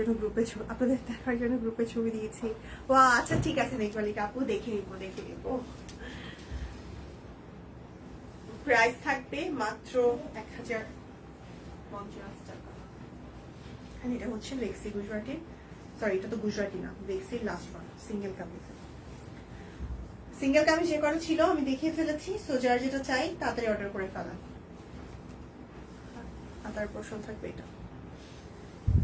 জন্য গ্রুপে ছবি দিয়েছি। ও আচ্ছা ঠিক আছে মেঘবালিক আপু, দেখে নিব। প্রাইস থাকবে মাত্র 1050 টাকা। আর এটা হচ্ছে বেক্সি গুজরাটি, সরি এটা তো গুজরাটি না, বেক্সির last one single kameez. Single kameez যে করা ছিল আমি দেখিয়ে ফেলেছি, সো যার যেটা চাই তাড়াতাড়ি অর্ডার করে ফেলান। আর তারপর থাকবে এটা।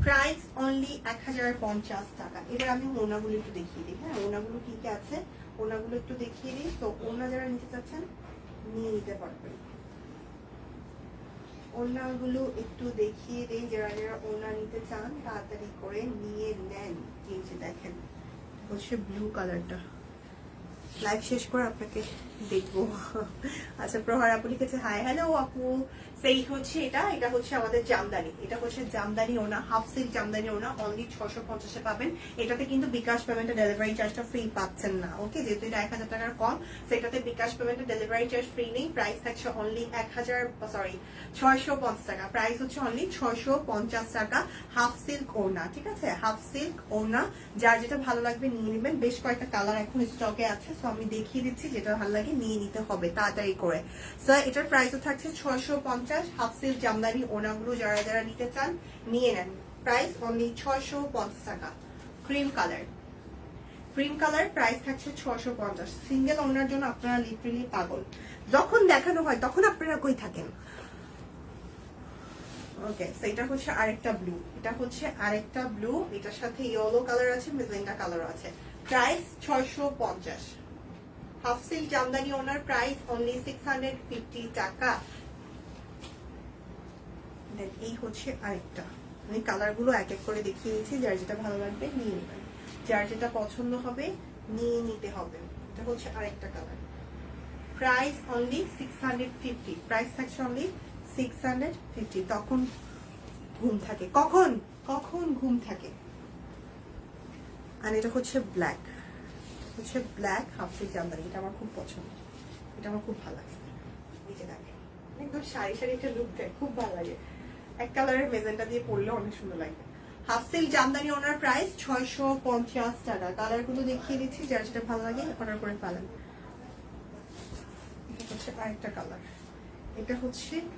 প্রাইস অনলি 1050 টাকা। এবার আমি ওনাগুলো একটু দেখিয়ে দিই, হ্যাঁ ওনাগুলো কি কি আছে ওনাগুলো একটু দেখিয়ে দিই। তো ওনা যারা নিতে চাচ্ছেন নিয়ে নিতে পারবেন। ওনাগুলো একটু দেখিয়ে দিই, যারা যারা ওনা নিতে চান তাড়াতাড়ি করে নিয়ে নেন। এই যে দেখেন হচ্ছে ব্লু কালারটা, লাইভ শেষ করে আপনাকে দেখবো। আচ্ছা প্রহার আপু লিখেছে হাই, হ্যালো আপু। সেই হচ্ছে এটা হচ্ছে আমাদের জামদানি, এটা হচ্ছে জামদানি ওনা, হাফ সিল্ক জামদানি ওনা, অনলি 650-এ পাবেন। এটাতে কিন্তু বিকাশ পেমেন্টে ডেলিভারি চার্জটা ফ্রি পাচ্ছেন না, ওকে। যেহেতু এটা 1000 টাকার কম, সেটাতে বিকাশ পেমেন্টে ডেলিভারি চার্জ ফ্রি নেই। প্রাইস থাকছে অনলি 650 টাকা। প্রাইস হচ্ছে অনলি 650 টাকা। হাফ সিল্ক ওনা, ঠিক আছে, হাফ সিল্ক ওনা। যার যেটা ভালো লাগবে নিয়ে নেবেন। বেশ কয়েকটা কালার এখন স্টকে আছে, সো আমি দেখিয়ে দিচ্ছি, যেটা ভালো লাগে নিয়ে নিতে হবে তাড়াতাড়ি করে। সো এটার প্রাইসও থাকছে 650। হাফ সিল্ক জামদানি ওনাগুলো যারা যারা নিতে চান নিয়ে নেন। প্রাইস অনলি 650 টাকা। ক্রিম কালার প্রাইস থাকছে 650। সিঙ্গেল ওনার জন্য আপনারা লিটারেলি পাগল, যখন দেখানো হয় তখন আপনারা কই থাকেন। ওকে, সো এটা হচ্ছে আরেকটা ব্লু, এটার সাথে ইয়েলো কালার আছে, মেজেন্টা কালার আছে। প্রাইস 650। হাফ সিল্ক জামদানি ওনার প্রাইস অনলি 650 টাকা। এই হচ্ছে আরেকটা, আমি কালার গুলো এক এক করে দেখিয়ে দিচ্ছি, যার যেটা ভালো লাগবে নিয়ে নেবেন, যার যেটা পছন্দ হবে নিয়ে নিতে হবে। এটা হচ্ছে আরেকটা কালার। Price only 650। প্রাইস থাকছে অনলি 650। তখন ঘুম থাকে, কখন ঘুম থাকে। আর এটা হচ্ছে ব্ল্যাক, হাফ সিল্ক জামদানি। এটা আমার খুব পছন্দ, এটা আমার খুব ভালো লাগছে। নিচে দেখেন একদম সারি সারি একটা লুক দেয়, খুব ভালো লাগে। এক কালারের মেজেন্টা দিয়ে পরলে অনেক সুন্দর লাগবে। হাফ সিল্ক জামদানি ওনার প্রাইস 650 টাকা। কালার গুলো দেখিয়ে দিচ্ছি, যার যেটা ভালো লাগে অর্ডার করে ফেলেন। এটা হচ্ছে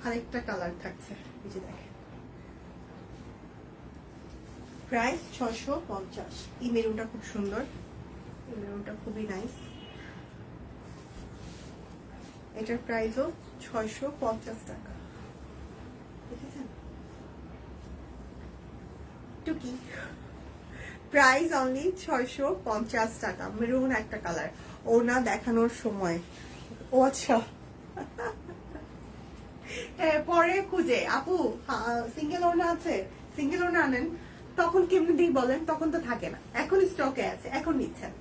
আরেকটা কালার, থাকছে, এই যে দেখেন। প্রাইস 650। এই মেরুনটা খুব সুন্দর, এই মেরুনটা খুবই নাইস। এটার প্রাইসও 650 টাকা। দেখেছেন, টুকি। প্রাইস অনলি 650 টাকা। মেরুন একটা কালার, ওনা দেখানোর সময়। ও আচ্ছা, পরে খুঁজে আপু সিঙ্গেল ওনা আছে, সিঙ্গেল ওনা আনেন। তখন কেমনি দিই বলেন, তখন তো থাকে না, এখন স্টকে আছে, এখন নিচ্ছেন।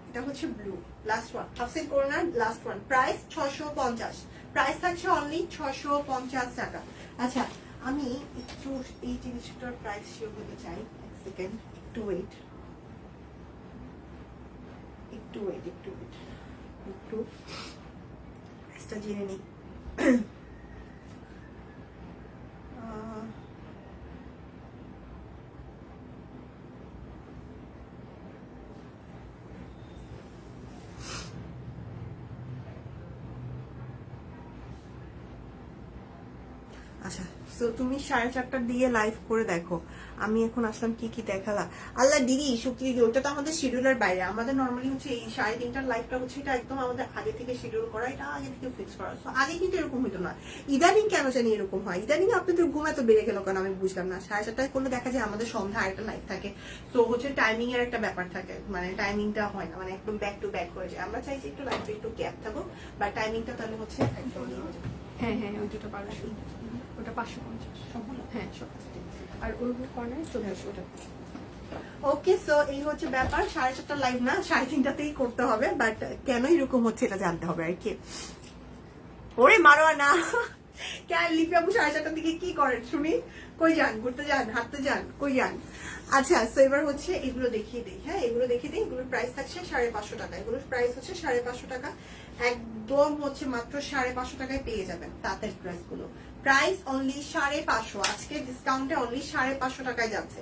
এটা হচ্ছে blue, last one, half silk ওনার লাস্ট ওয়ান। প্রাইস 650। প্রাইস থাকছে অনলি 650 টাকা। আচ্ছা, আমি একটু এই জিনিসটার প্রাইস শিওর হতে চাই। এক সেকেন্ড, একটু ওয়েট, প্রাইসটা জেনে নিই। আচ্ছা, তো তুমি 4:30 দিয়ে লাইভ করে দেখো, আমি এখন আসলাম কি কি দেখালা। আল্লাহ দিদি, শক্তি দিদি, ওটা তো আমাদের শিডিউলের বাইরে। আমাদের নর্মালি হচ্ছে এই 3:30টার লাইভটা হচ্ছে এটা একদম আমাদের আগে থেকে শিডিউল করা, এটা আগে থেকে ফিক্স করা। তো আগে কিন্তু এরকম হতো না, ইদানিং কেন জানি এরকম হয়। ইদানিং আপনাদের ঘুম এত বেড়ে গেল কেন আমি বুঝলাম না। 4:30টায় করলে দেখা যায় আমাদের সন্ধ্যা আরেকটা লাইভ থাকে, তো হচ্ছে টাইমিং এর একটা ব্যাপার থাকে, মানে টাইমিংটা হয় না, মানে একদম ব্যাক টু ব্যাক হয়ে যায়। আমরা চাইছি একটু লাইভে একটু গ্যাপ থাকো, বা টাইমিংটা তাহলে হচ্ছে একদম ইয়ে হয়ে যাবে। হ্যাঁ হ্যাঁ, ওই দুটো পারো, ওটা 550 সবগুলো? হ্যাঁ সব। আর ওই কর্নারে 1400 ওটা। ওকে, সো এই হচ্ছে ব্যাপার। 4:30 লাইভ না, 3:30তেই করতে হবে, বাট কেন এরকম হচ্ছে এটা জানতে হবে আর কি। ওরে মারোয়া না, কেন লিপি আপু 4:30টার দিকে কি করেন শুনি? কই যান? ঘুরতে যান, হাঁটতে যান, কই যান? আচ্ছা, সো এবার হচ্ছে এগুলো দেখিয়ে দিই। হ্যাঁ, এগুলো দেখিয়ে দিই। এগুলোর প্রাইস থাকছে 550 টাকা। এগুলোর প্রাইস হচ্ছে 550 টাকা, একদম হচ্ছে মাত্র 550 টাকায় পেয়ে যাবেন তাঁতের ড্রেস গুলো। প্রাইস অনলি 550, আজকে ডিসকাউন্টে অনলি 550 টাকায় যাচ্ছে।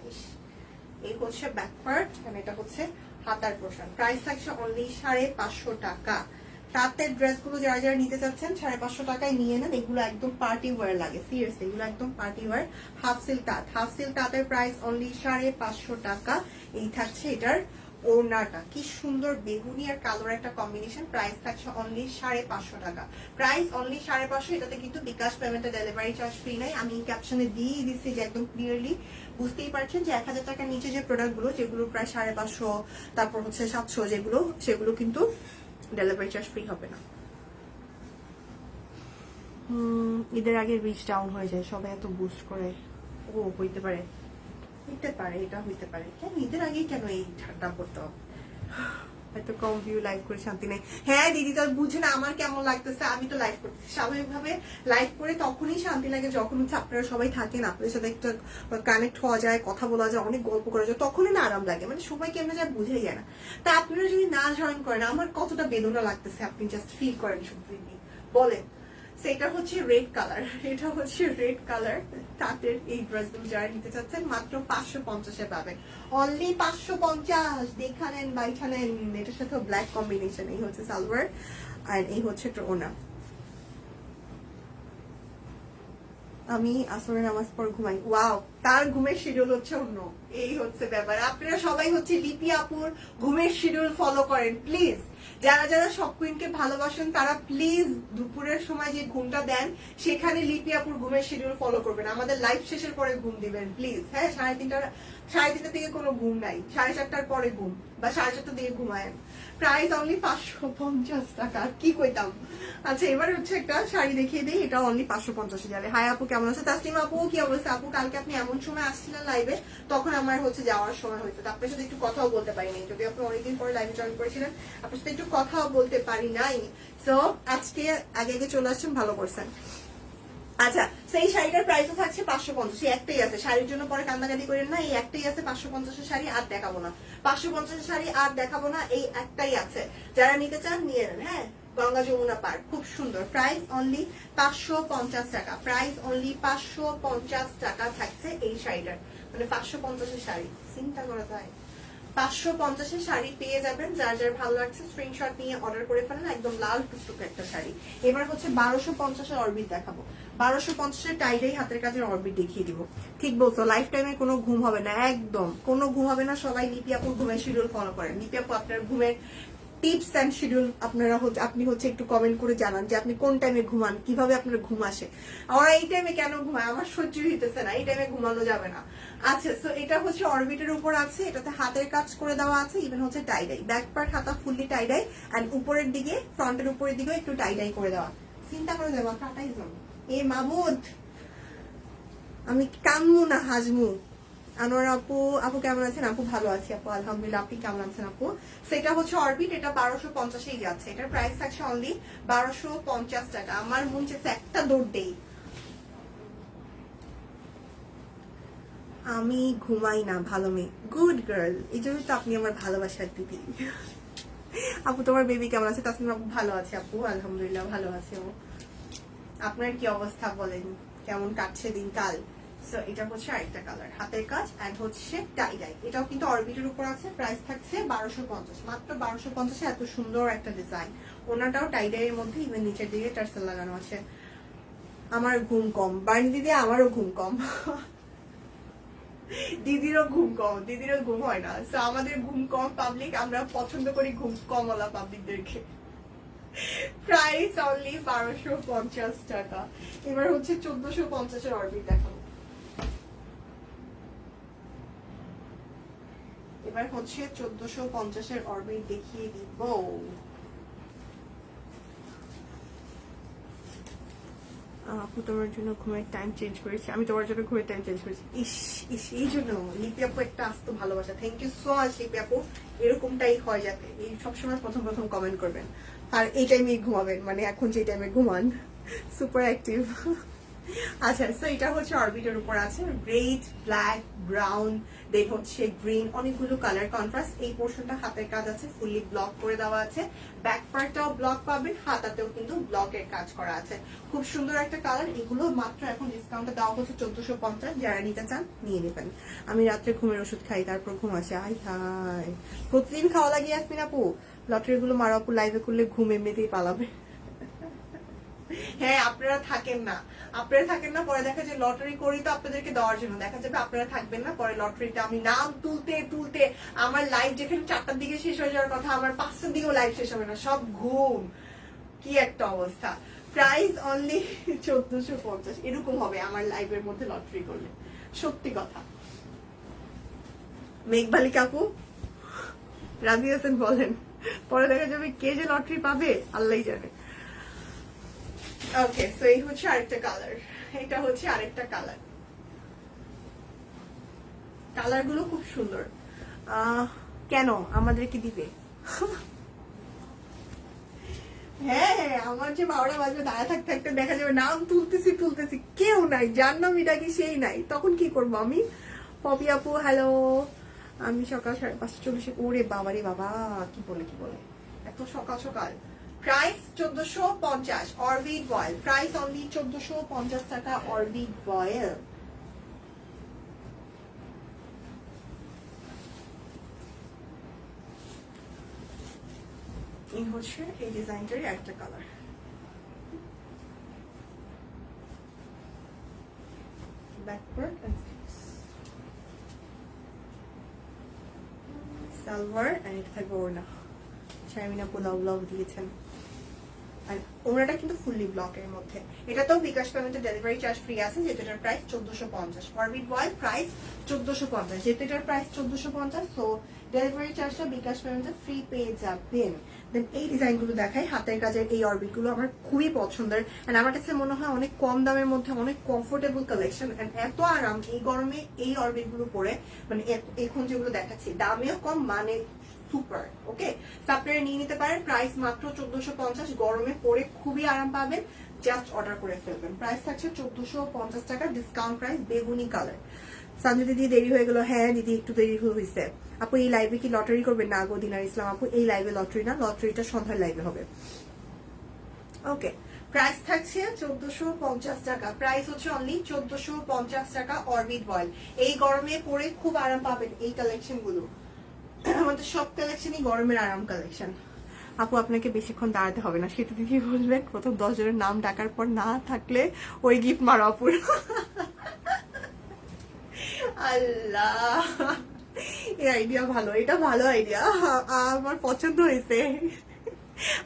এই হচ্ছে ব্যাক পার্ট, মানে এটা হচ্ছে হাতার পোর্শন। প্রাইস থাকছে অনলি 550 টাকা। তাঁতের ড্রেসগুলো যারা যারা নিতে চাচ্ছেন 550 টাকায় নিয়ে নেন। এগুলো একদম পার্টি ওয়্যার লাগে, সিরিয়াসলি এগুলো একদম পার্টি ওয়্যার। হাফ সিল্ক তাঁত, হাফ সিল্ক তাঁতের প্রাইস অনলি 550 টাকা। এই থাকছে এটার ওড়নাটা, কি সুন্দর বেগুনি আর কালোর একটা কম্বিনেশন। প্রাইস থাকছে অনলি 550 টাকা। Price only 550। এটাতে কিন্তু বিকাশ পেমেন্টে ডেলিভারি চার্জ ফ্রি নাই। আমি ক্যাপশনে দিয়ে দিচ্ছি যে একদম ক্লিয়ারলি বুঝতেই পারছেন যে 1000 টাকার নিচে যে প্রোডাক্টগুলো, যেগুলো প্রায় 550, তারপর হচ্ছে 700, যেগুলো সেগুলো কিন্তু ডেলিভারি চার্জ ফ্রি হবে না। ঈদের আগে রিচ ডাউন হয়ে যায়, সবাই এত বুস্ট করে। ও হইতে পারে, হইতে পারে, এটা হইতে পারে। কেন ঈদের আগে কেন এই ঠান্ডা পড়তো? এত কম ভিউ লাইভ করে শান্তি নেই। হ্যাঁ দিদি, তো বুঝে না আমার কেমন লাগতেছে। আমি তো লাইভ করতেছি স্বাভাবিকভাবে, লাইভ করে তখনই শান্তি লাগে যখন হচ্ছে আপনারা সবাই থাকেন, আপনাদের সাথে একটা কানেক্ট হওয়া যায়, কথা বলা যায়, অনেক গল্প করা যায়, তখনই না আরাম লাগে। মানে সবাই কেমন যায় বুঝেই যায় না। তা আপনারা যদি না জয়েন করেন, আমার কতটা বেদনা লাগতেছে আপনি জাস্ট ফিল করেন। সত্যি বলেন। সেটা হচ্ছে রেড কালার, এটা হচ্ছে রেড কালার তাঁতের এই ড্রেসগুলো যারা নিতে চাচ্ছেন মাত্র 550-এ পাবেন। অনলি 550, দেখা নেন, বাইঠা নেন। এটার সাথে ব্ল্যাক কম্বিনেশন। এই হচ্ছে সালোয়ার আর এই হচ্ছে ওড়না। আমি আসরের নামাজ পর ঘুমাই। ওয়াও, তার ঘুমের শিডিউল হচ্ছে অন্য। এই হচ্ছে ব্যাপার। আপনারা সবাই হচ্ছে লিপি আপুর ঘুমের শিডিউল ফলো করেন প্লিজ। যারা যারা সব কুইনকে ভালোবাসেন তারা প্লিজ দুপুরের সময় যে ঘুমটা দেন সেখানে লিপি আপুর ঘুমের শিডিউল ফলো করবেন। আমাদের লাইভ শেষের পরে ঘুম দিবেন প্লিজ। হ্যাঁ, 3:30 থেকে কোনো ঘুম নাই, 4:30টার পরে ঘুম, বা 4:30 দিকে ঘুমায়েন। প্রাইস অনলি 550 টাকা। কি কইতাম। আচ্ছা, এবার হচ্ছে একটা শাড়ি দেখিয়ে দিই, এটা অনলি 550 যাবে। হাই আপু, কেমন আছে? তাসলিমা আপু কি অবস্থা? আপু কালকে আপনি এমন সময় আসছিলেন লাইভে, তখন আমার হচ্ছে যাওয়ার সময় হয়েছে, তো আপনার সাথে একটু কথাও বলতে পারিনি। যদি আপনি অনেকদিন পরে লাইভে জয়েন করেছিলেন, আপনার সাথে একটু কথাও বলতে পারি নাই। সো আজকে আগে আগে চলে আসছেন, ভালো করছেন। আচ্ছা, সেই শাড়িটার প্রাইসও থাকছে 550। একটাই আছে, শাড়ির জন্য পরে কান্দাকাটি করেন না। এই একটাই আছে 550-এর শাড়ি, আর দেখাবো না। 550-এর শাড়ি আর দেখাবো না, এই একটাই আছে। যারা নিতে চান নিয়ে নেন। হ্যাঁ, গঙ্গা যমুনা পার্ক, খুব সুন্দর। প্রাইস অনলি 550 টাকা। প্রাইস অনলি 550 টাকা থাকছে এই শাড়িটার। মানে 550-এর শাড়ি, চিন্তা করা যায়। 550-এর শাড়ি পেয়ে যাবেন। যার যার ভালো লাগছে স্ক্রিনশট নিয়ে অর্ডার করে ফেলেন। একদম লাল টুকটুকে একটা শাড়ি। এবার হচ্ছে 1250-এর অরবিট দেখাবো। 1250-এর টাইডাই হাতের কাজের অরবিট দেখিয়ে দিব। ঠিক বলছো, লাইফ টাইমে কোনো ঘুম হবে না, একদম কোনো ঘুম হবে না। সবাই লিপি আপুর ঘুমের শিডিউল ফলো করেন। লিপি আপু আপনার ঘুমের টিপস এন্ড শিডিউল আপনি হচ্ছে একটু কমেন্ট করে জানান যে আপনি কোন টাইমে ঘুমান, কিভাবে আপনার ঘুম আসে। আমরা এই টাইমে কেন ঘুমায়, আমার সহ্য হইতেছে না, এই টাইমে ঘুমানো যাবে না। আচ্ছা, সো এটা হচ্ছে অরবিটের উপর আছে, এটাতে হাতের কাজ করে দেওয়া আছে, ইভেন হচ্ছে টাইডাই। ব্যাক পার্ট হাতা ফুললি টাইডাই, এন্ড উপরের দিকে, ফ্রন্টের উপরের দিকে একটু টাইডাই করে দেওয়া। চিন্তা করে দেওয়া কাটাই যাবে। এ মামুদ, আমি কামু না হাজমু। আনোয়ার আপু, আপু কেমন আছেন? আপু ভালো আছি আপু, আলহামদুলিল্লাহ। আপনি কেমন আছেন আপু? সেটা হচ্ছে অরবিট, এটা 1250-এই যাচ্ছে। এটার প্রাইস থাকছে অনলি 1250 টাকা। আমার মন চাইছে একটা দৌড় দেই। আমি ঘুমাই না, ভালো মেয়ে, গুড গার্ল। এই জন্য তো আপনি আমার ভালোবাসার দিদি। আপু তোমার বেবি কেমন আছে? তাসমিম আপু ভালো আছে আপু, আলহামদুলিল্লাহ ভালো আছে ও। আপনার কি অবস্থা বলেন, কেমন কাটছে দিনকাল? সো এটা হচ্ছে আরেকটা কালার, হাতের কাজ, এন্ড হচ্ছে টাই ডাই। এটাও কিন্তু অরবিটের উপর আছে। প্রাইস থাকছে 1250, মাত্র 1250-এ। এত সুন্দর একটা ডিজাইন। ওনাটাও টাই ডাই এর মধ্যে, ইভেন নিচের দিকে টার্সেল লাগানো আছে। আমার ঘুম কম, বার্নি দিদি আমারও ঘুম কম। দিদিরও ঘুম কম, দিদিরও ঘুম হয় না। তো আমাদের ঘুম কম পাবলিক, আমরা পছন্দ করি ঘুম কমওয়ালা পাবলিকদেরকে। প্রাইস অনলি 1250 টাকা। এবার হচ্ছে 1450 অরবিট দেখাবো। এবার হচ্ছে 1450 অরবিট দেখিয়ে দিব। আপু তোমার জন্য ঘুমের টাইম চেঞ্জ করেছি, আমি তোমার জন্য ঘুমের টাইম চেঞ্জ করেছি। ইস ইস, এই জন্য লিপি আপু একটা আস্ত ভালোবাসা। থ্যাংক ইউ সো মাচ লিপি আপু। এরকমটাই হয় যাতে এই সবসময় প্রথম প্রথম কমেন্ট করবেন আর এই টাইমে ঘুমাবেন, মানে এখন যে টাইমে ঘুমান। Super active. আচ্ছা, সো এটা হচ্ছে অরবিটের উপর আছে রেড, ব্ল্যাক, ব্রাউন, দেন হচ্ছে গ্রিন, অনেকগুলো কালার কন্ট্রাস্ট। এই পোর্শনটা হাতের কাজ আছে, ফুললি ব্লক করে দেওয়া আছে। ব্যাক পার্টটাও ব্লক পাবেন, হাতাতেও কিন্তু ব্লকের কাজ করা আছে। খুব সুন্দর একটা কালার। এগুলো মাত্র এখন ডিসকাউন্টে দেওয়া হচ্ছে 1450। যারা নিতে চান নিয়ে নেবেন। আমি রাত্রে ঘুমের ওষুধ খাই, তারপর ঘুম আসে। আই হাই, প্রতিদিন খাওয়া লাগিয়ে আসবেন আপু। লটারিগুলো মারা আপু লাইভে করলে ঘুম এমনিতেই পালাবে। হ্যাঁ, আপনারা থাকেন না, পরে দেখা যায় লটারি করি তো আপনাদেরকে দেওয়ার জন্য, দেখা যাবে আপনারা থাকবেন না, পরে লটারিটা আমি নাম তুলতে তুলতে আমার লাইভ যেখানে 4টার দিকে শেষ হয়ে যাওয়ার কথা, আমার 5টার দিকেও লাইভ শেষ হবে না, সব ঘুম। কি একটা অবস্থা। Price only 1450। এরকম হবে আমার লাইভের মধ্যে লটারি করলে, সত্যি কথা। মেঘবালি কাকু রাজি আছেন বলেন, পরে দেখা যাবে কে যে লটারি পাবে আল্লাহই জানে। ওকে, সো এই হচ্ছে আরেকটা কালার, এটা হচ্ছে আরেকটা কালার। কালার গুলো খুব সুন্দর। কেন আমাদেরকে দিবে? হ্যাঁ হ্যাঁ, আমার যে 12টা বাজবে দাঁড়া থাকতে থাকতে দেখা যাবে নাম তুলতেছি কেউ নাই, যার নাম এটা কি সেই নাই, তখন কি করবো আমি? পপি আপু হ্যালো। আমি সকাল 5:30। ওরে বাবারে বাবা, কি বলে এত সকাল সকাল। প্রাইস 1450 অরবিট ভয়েল। প্রাইস অনলি 1450 টাকা অরবিট ভয়েল। এই হচ্ছে এই ডিজাইনটারই একটা কালার। ব্যাকওয়ার্ড সালোয়ার এন্ড এটা থাকবে ওড়না। শারমিনা পোলাও দিয়েছেন। আর ওড়নাটা কিন্তু ফুললি ব্লকের মধ্যে। এটাতেও বিকাশ পেমেন্টের ডেলিভারি চার্জ ফ্রি আছে, যেটার প্রাইস 1450। অরবিট ভয়েল প্রাইস 1450, যেটার প্রাইস 1450। সো ডেলিভারি চার্জটা বিকাশ পেমেন্টে ফ্রি পেয়ে যাবেন। দেন এই ডিজাইনগুলো দেখাই, হাতের কাজের এই অরবিট গুলো আমার খুবই পছন্দের। এন্ড আমার কাছে মনে হয় অনেক কম দামের মধ্যে অনেক কমফোর্টেবল কালেকশন, এন্ড এত আরাম এই গরমে এই অরবিট গুলো পরে, মানে এখন যেগুলো দেখাচ্ছি দামেও কম, মানে সুপার। ওকে, আপনারা নিয়ে নিতে পারেন। প্রাইস মাত্র 1450। গরমে পরে খুবই আরাম পাবেন, জাস্ট অর্ডার করে ফেলবেন। প্রাইস থাকছে 1450 টাকা, ডিসকাউন্ট প্রাইস, বেগুনি কালার। সঞ্জু দিদি দেরি হয়ে গেল। হ্যাঁ দিদি একটু দেরি হয়েছে। আপু এই লাইভে কি লটারি করবেন? না গো দিনার ইসলাম আপু, এই লাইভে লটারি না, লটারিটা সন্ধ্যার লাইভে হবে। ওকে, প্রাইস থাকছে 1450 টাকা। প্রাইস হচ্ছে অনলি 1450 টাকা অরবিট ভয়েল। এই গরমে পরে খুব আরাম পাবেন এই কালেকশন গুলো। আমাদের সব কালেকশনই গরমের আরাম কালেকশন। আপু আপনাকে বেশিক্ষণ দাঁড়াতে হবে না, সেটা দিদি বলবেন। প্রথম 10 জনের নাম ডাকার পর না থাকলে ওই গিফট মারো আপুর। আল্লাহ, এই আইডিয়া ভালো, এটা ভালো আইডিয়া, আমার পছন্দ হয়েছে।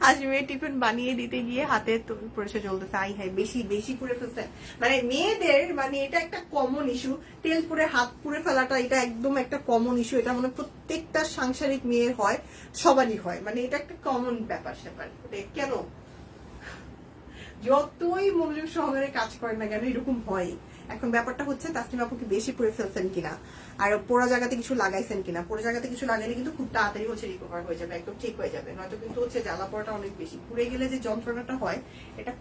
আজ মেয়ে টিফিন বানিয়ে দিতে গিয়ে হাতে পড়েছে চলতেছে। আই হাই, বেশি করে ফেলছে। মানে মেয়েদের, মানে এটা একটা কমন ইস্যু, তেল পুড়ে হাত পুড়ে ফেলাটা, এটা একদম একটা কমন ইস্যু। এটা মানে প্রত্যেকটা সাংসারিক মেয়ের হয়, সবারই হয়, মানে এটা একটা কমন ব্যাপার স্যাপার। কেন যতই মনোযোগ সহকারে কাজ করেন না কেন এরকম হয়। এখন ব্যাপারটা হচ্ছে তাসনিম আপুকে বেশি পরে ফেলছেন কিনা, আর পোড়া জায়গাতে কিছু লাগাইছেন কিনা। পোড়া জায়গাতে কিছু লাগাইলে কিন্তু খুব তাড়াতাড়ি হচ্ছে রিকভার হয়ে যাবে, একদম ঠিক হয়ে যাবে। নয়তো কিন্তু হচ্ছে জ্বালা পোড়াটা অনেক বেশি। পুড়ে গেলে যে যন্ত্রণাটা হয়, এটা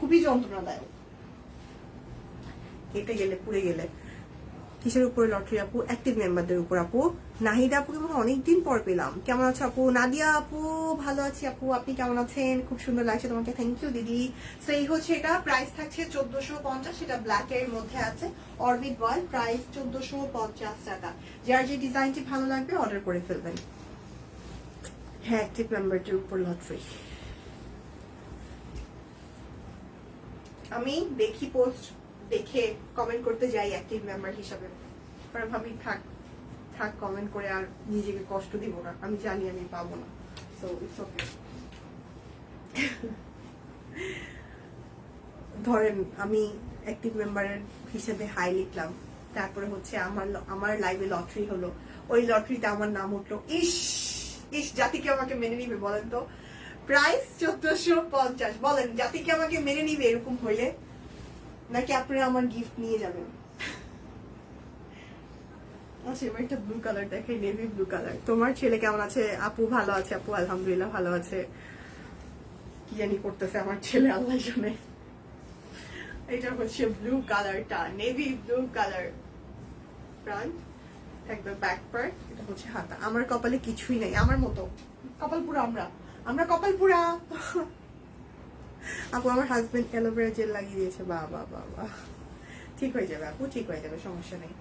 খুবই যন্ত্রণাদায়ক। কেটে গেলে, পুড়ে গেলে। কিসের উপরে লটারি আপু? অ্যাক্টিভ মেম্বারদের উপর আপু। নাহিদা আপুকে মনে অনেকদিন পর পেলাম। কেমন আছো আপু? নাদিয়া আপু ভালো আছি আপু, আপনি কেমন আছেন? খুব সুন্দর লাগছে তোমাকে, থ্যাংক ইউ দিদি। সো এই হচ্ছে এটা, প্রাইস থাকছে 1450। সেটা ব্ল্যাক এর মধ্যে আছে, অরবিট ভয়েল। প্রাইস 1450 টাকা। যার যে ডিজাইনটি ভালো লাগবে অর্ডার করে ফেলবেন। হ্যাঁ, অ্যাক্টিভ মেম্বারদের উপর লটারি। আমি দেখি পোস্ট, দেখে কমেন্ট করতে যাই অ্যাক্টিভ মেম্বার হিসাবে, পরে ভাবি থাক থাক কমেন্ট করে আর নিজেকে কষ্ট দিব না, আমি জানি আমি পাবো না, সো ইটস ওকে। ধরেন আমি অ্যাক্টিভ মেম্বারের হিসেবে হাই লিখলাম, তারপরে হচ্ছে আমার লাইভে লটারি হলো, ওই লটারিতে আমার নাম উঠলো, ইস ইস, জাতিকে আমাকে মেনে নিবে বলেন তো? প্রাইস 1450, বলেন জাতিকে আমাকে মেনে নিবে এরকম হইলে, নাকি আপনারা আমার গিফট নিয়ে যাবেন? আচ্ছা, এবার একটা ব্লু কালার দেখাই, নেভি ব্লু কালার। তোমার ছেলে কেমন আছে? আপু ভালো আছে, আপু আলহামদুলিল্লাহ ভালো আছে। কি জানি করতেছে আমার ছেলে, আল্লাহ জানে। এটা হচ্ছে ব্লু কালারটা, নেভি ব্লু কালার। ফ্রন্ট থাকবে ব্যাক পার্ট, এটা হচ্ছে হাতা। আমার কপালে কিছুই নেই, আমার মতো কপাল পুরা, আমরা কপাল পুরা। আপু আমার হাজবেন্ড অ্যালোভেরা জেল লাগিয়ে দিয়েছে, বাবা বাবা, ঠিক হয়ে যাবে আপু, ঠিক হয়ে যাবে, সমস্যা নেই।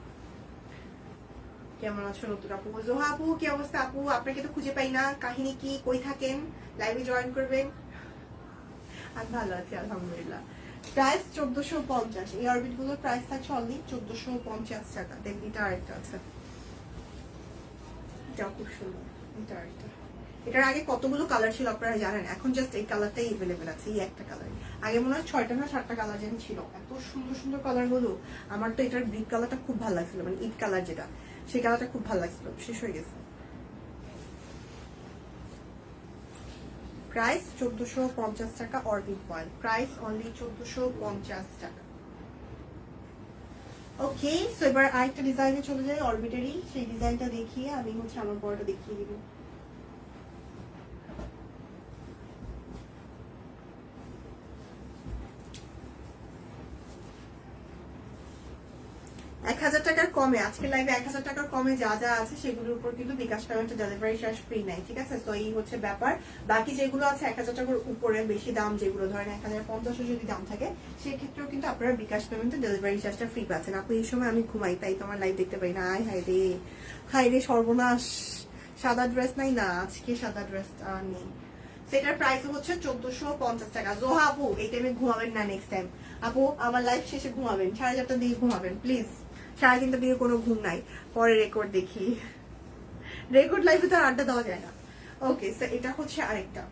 কেমন আছো নতুন আপু? জোহা আপু কি অবস্থা আপু? আপনাকে তো খুঁজে পাই না, কাহিনী কি, কই থাকেন? লাইভে জয়েন করবেন। আমি ভালো আছি আলহামদুলিল্লাহ। প্রাইস 1450, এই অরবিট গুলোর প্রাইস থাকছে অনলি 1450 টাকা। দেন এটা আরেকটা আছে, এটা খুব সুন্দর, এটা আরেকটা। এটার আগে কতগুলো কালার ছিল আপনারা জানেন, এখন জাস্ট এই কালারটাই এভেলেবেল আছে, এই একটা কালার। আগে মনে হয় 6টা না 7টা কালার যেন ছিল, এত সুন্দর সুন্দর কালার গুলো। আমার তো এটার ব্রিক কালারটা খুব ভালো লাগছিল, মানে ইট কালার যেটা, সেই কালারটা খুব ভালো লাগছিল, শেষ হয়ে গেছে। প্রাইস 1450 টাকা অরবিট অয়েল, প্রাইস অনলি 1450 টাকা। ওকে, সো এবার আরেকটা ডিজাইনে চলে যাই অরবিটেরই, সেই ডিজাইনটা দেখিয়ে আমি হচ্ছে আমার পরটা দেখিয়ে দিব। টাকার কমে, আজকে লাইভে 1000 টাকার কমে যা যা আছে সেগুলোর উপর কিন্তু বিকাশ পেমেন্টে ডেলিভারি চার্জ ফ্রি নাই, ঠিক আছে? তো এই হচ্ছে ব্যাপার। বাকি যেগুলো আছে 1000 টাকার উপরে বেশি দাম, যেগুলো ধরেন 1050 যদি দাম থাকে, সেক্ষেত্রেও কিন্তু আপনারা বিকাশ পেমেন্টে ডেলিভারি চার্জটা ফ্রি পাচ্ছেন। আপু এই সময় আমি ঘুমাই, তাই তোমার লাইভ দেখতে পাই না। আয় হাই রে সর্বনাশ, সাদা ড্রেস নাই না আজকে, সাদা ড্রেস নেই। সেটার প্রাইস হচ্ছে 1450 টাকা। জোহা আপু এই টাইমে ঘুমাবেন না নেক্সট টাইম। আপু আমার লাইভ শেষে ঘুমাবেন, 4:30টার দিকে ঘুমাবেন প্লিজ, 3:30টার দিকে কোনো ঘুম নাই, পরে রেকর্ড দেখি। রেকর্ড লাইভে তো আর আড্ডা দেওয়া যায় না। ওকে, সো এটা হচ্ছে আরেকটা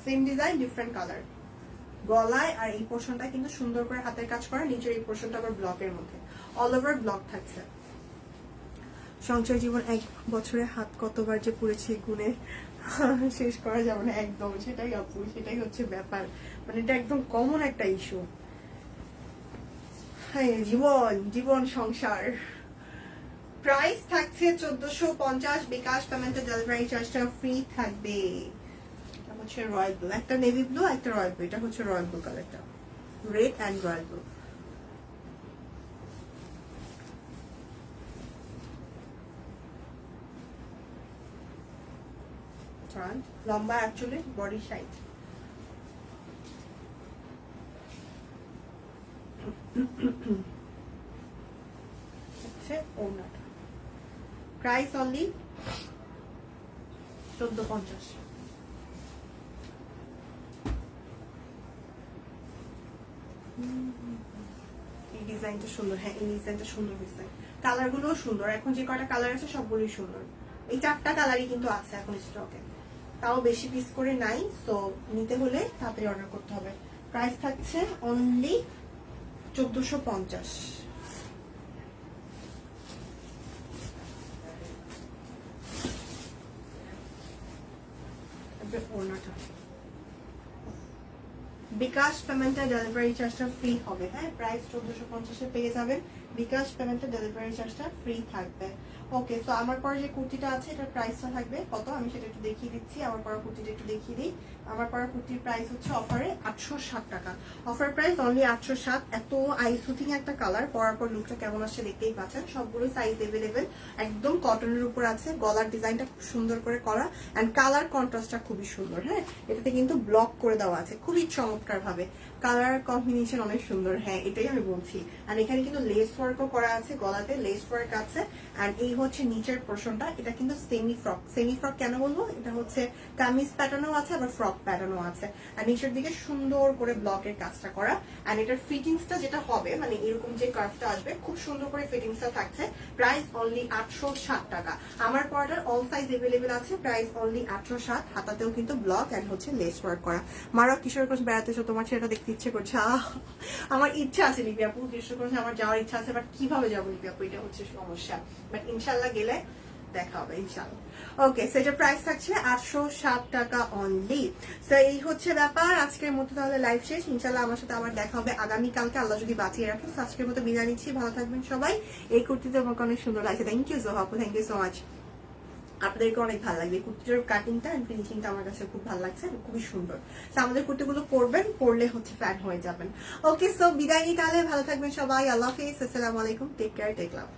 সেম ডিজাইন, ডিফারেন্ট কালার। গলায় আর এই পোর্শনটা কিন্তু সুন্দর করে হাতের কাজ করা, নিচের এই পোর্শনটা আবার ব্লকের মধ্যে, অল ওভার ব্লক থাকছে। সংসার জীবন 1 বছরে হাত কতবার যে পুড়েছে গুণে শেষ করা যাবে না একদম, সেটাই আপু, সেটাই হচ্ছে ব্যাপার, মানে এটা একদম কমন একটা ইস্যু। হ্যাঁ, জীবন সংসার। প্রাইস থাকছে 1450, বিকাশ পেমেন্টে ডেলিভারি চার্জটা ফ্রি থাকবে। এটা হচ্ছে রয়্যাল ব্লু, একটা নেভি ব্লু, একটা রয়্যাল ব্লু। এটা হচ্ছে রয়্যাল ব্লু কালারটা, রেড অ্যান্ড রয়্যাল ব্লু। লম্বা অ্যাকচুয়ালি বডি সাইজ। ওনাটা প্রাইস অনলি 1450। এই ডিজাইনটা সুন্দর, হ্যাঁ এই ডিজাইনটা সুন্দর হয়েছে, কালার গুলো সুন্দর। এখন যে কয়টা কালার আছে সবগুলোই সুন্দর, এই 4টা কালারই কিন্তু আছে এখন স্টকে, তাও বেশি পিস করে নাই, সো নিতে হলে তাড়াতাড়ি অর্ডার করতে হবে। প্রাইস থাকছে অনলি 1450। ওড়নাটা বিকাশ পেমেন্টে ডেলিভারি চার্জটা ফ্রি হবে, হ্যাঁ প্রাইস 1450 পেয়ে যাবেন, বিকাশ পেমেন্টে ডেলিভারি চার্জটা ফ্রি থাকবে। ওকে, তো আমার পরে যে কুর্তিটা আছে এটার প্রাইসটা থাকবে কত আমি সেটা একটু দেখিয়ে দিচ্ছি। আমার পরা কুর্তিটা একটু দেখিয়ে দিই। আমার পরা কুর্তির প্রাইস হচ্ছে অফারে 860 টাকা, অফার প্রাইস অনলি 860। এত আই সুথিং একটা কালার, পরার পর লুকটা কেমন আসছে দেখতেই পাচ্ছেন। সবগুলো সাইজ এভেলেবেল, একদম কটনের উপর আছে, গলার ডিজাইনটা খুব সুন্দর করে করা, অ্যান্ড কালার কন্ট্রাস্টটা খুবই সুন্দর। হ্যাঁ, এটাতে কিন্তু ব্লক করে দেওয়া আছে খুবই চমৎকার ভাবে, কালার কম্বিনেশন অনেক সুন্দর। হ্যাঁ এটাই আমি বলছি, আর এখানে কিন্তু লেস ওয়ার্ক ওয়ার্কও করা আছে, গলাতে লেস ওয়ার্ক আছে। এন্ড এই হচ্ছে নিচের পোর্শনটা, এটা কিন্তু সেমি ফ্রক কেন বলবো, এটা হচ্ছে কামিজ প্যাটার্নও আছে আবার ফ্রক প্যাটার্নও আছে। আর নিচের দিকে সুন্দর করে ব্লকের কাজটা করা। এন্ড এটার ফিটিংসটা যেটা হবে মানে এরকম যে কার্ভটা আসবে খুব সুন্দর করে ফিটিংসটা থাকছে। প্রাইস অনলি 860 টাকা। আমার পরাটার অল সাইজ এভেলেবেল আছে, প্রাইস অনলি 860। হাতাতেও কিন্তু ব্লক এন্ড হচ্ছে লেস ওয়ার্ক করা। মারা কিশোরগঞ্জ বেড়াতে এসো, তোমার সেটা দেখতে ইচ্ছে করছে। আমার ইচ্ছা আছে লিপি আপু কিশোরগঞ্জ আমার যাওয়ার ইচ্ছা আছে, বাট কিভাবে যাবো লিপি আপু, এটা হচ্ছে সমস্যা। বাট ইনশাল্লাহ গেলে দেখা হবে ইনশাল্লাহ। ওকে, সেটার প্রাইস থাকছে 860 টাকা অনলি। সো এই হচ্ছে ব্যাপার, আজকের মতো তাহলে লাইভ শেষ। ইনশাল্লাহ আমার সাথে আবার দেখা হবে আগামীকালকে, আল্লাহ যদি বাঁচিয়ে রাখে। আজকের মতো বিদায় নিচ্ছি, ভালো থাকবেন সবাই। এই কুর্তিতে আমাকে অনেক সুন্দর লাগছে, থ্যাংক ইউ জোহা আপু, থ্যাংক ইউ সো মাচ। আপনাদেরকে অনেক ভালো লাগবে কুর্তিটার কাটিংটা এন্ড ফিনিশিংটা, আমার কাছে খুব ভালো লাগছে, খুবই সুন্দর। তো আমাদের কুর্তিগুলো পরবেন, পরলে হচ্ছে ফ্যান হয়ে যাবেন। ওকে, সো বিদায় নিই তাহলে, ভালো থাকবেন সবাই, আল্লাহ হাফেজ, আসসালামু আলাইকুম, টেক কেয়ার, টেক লাভ।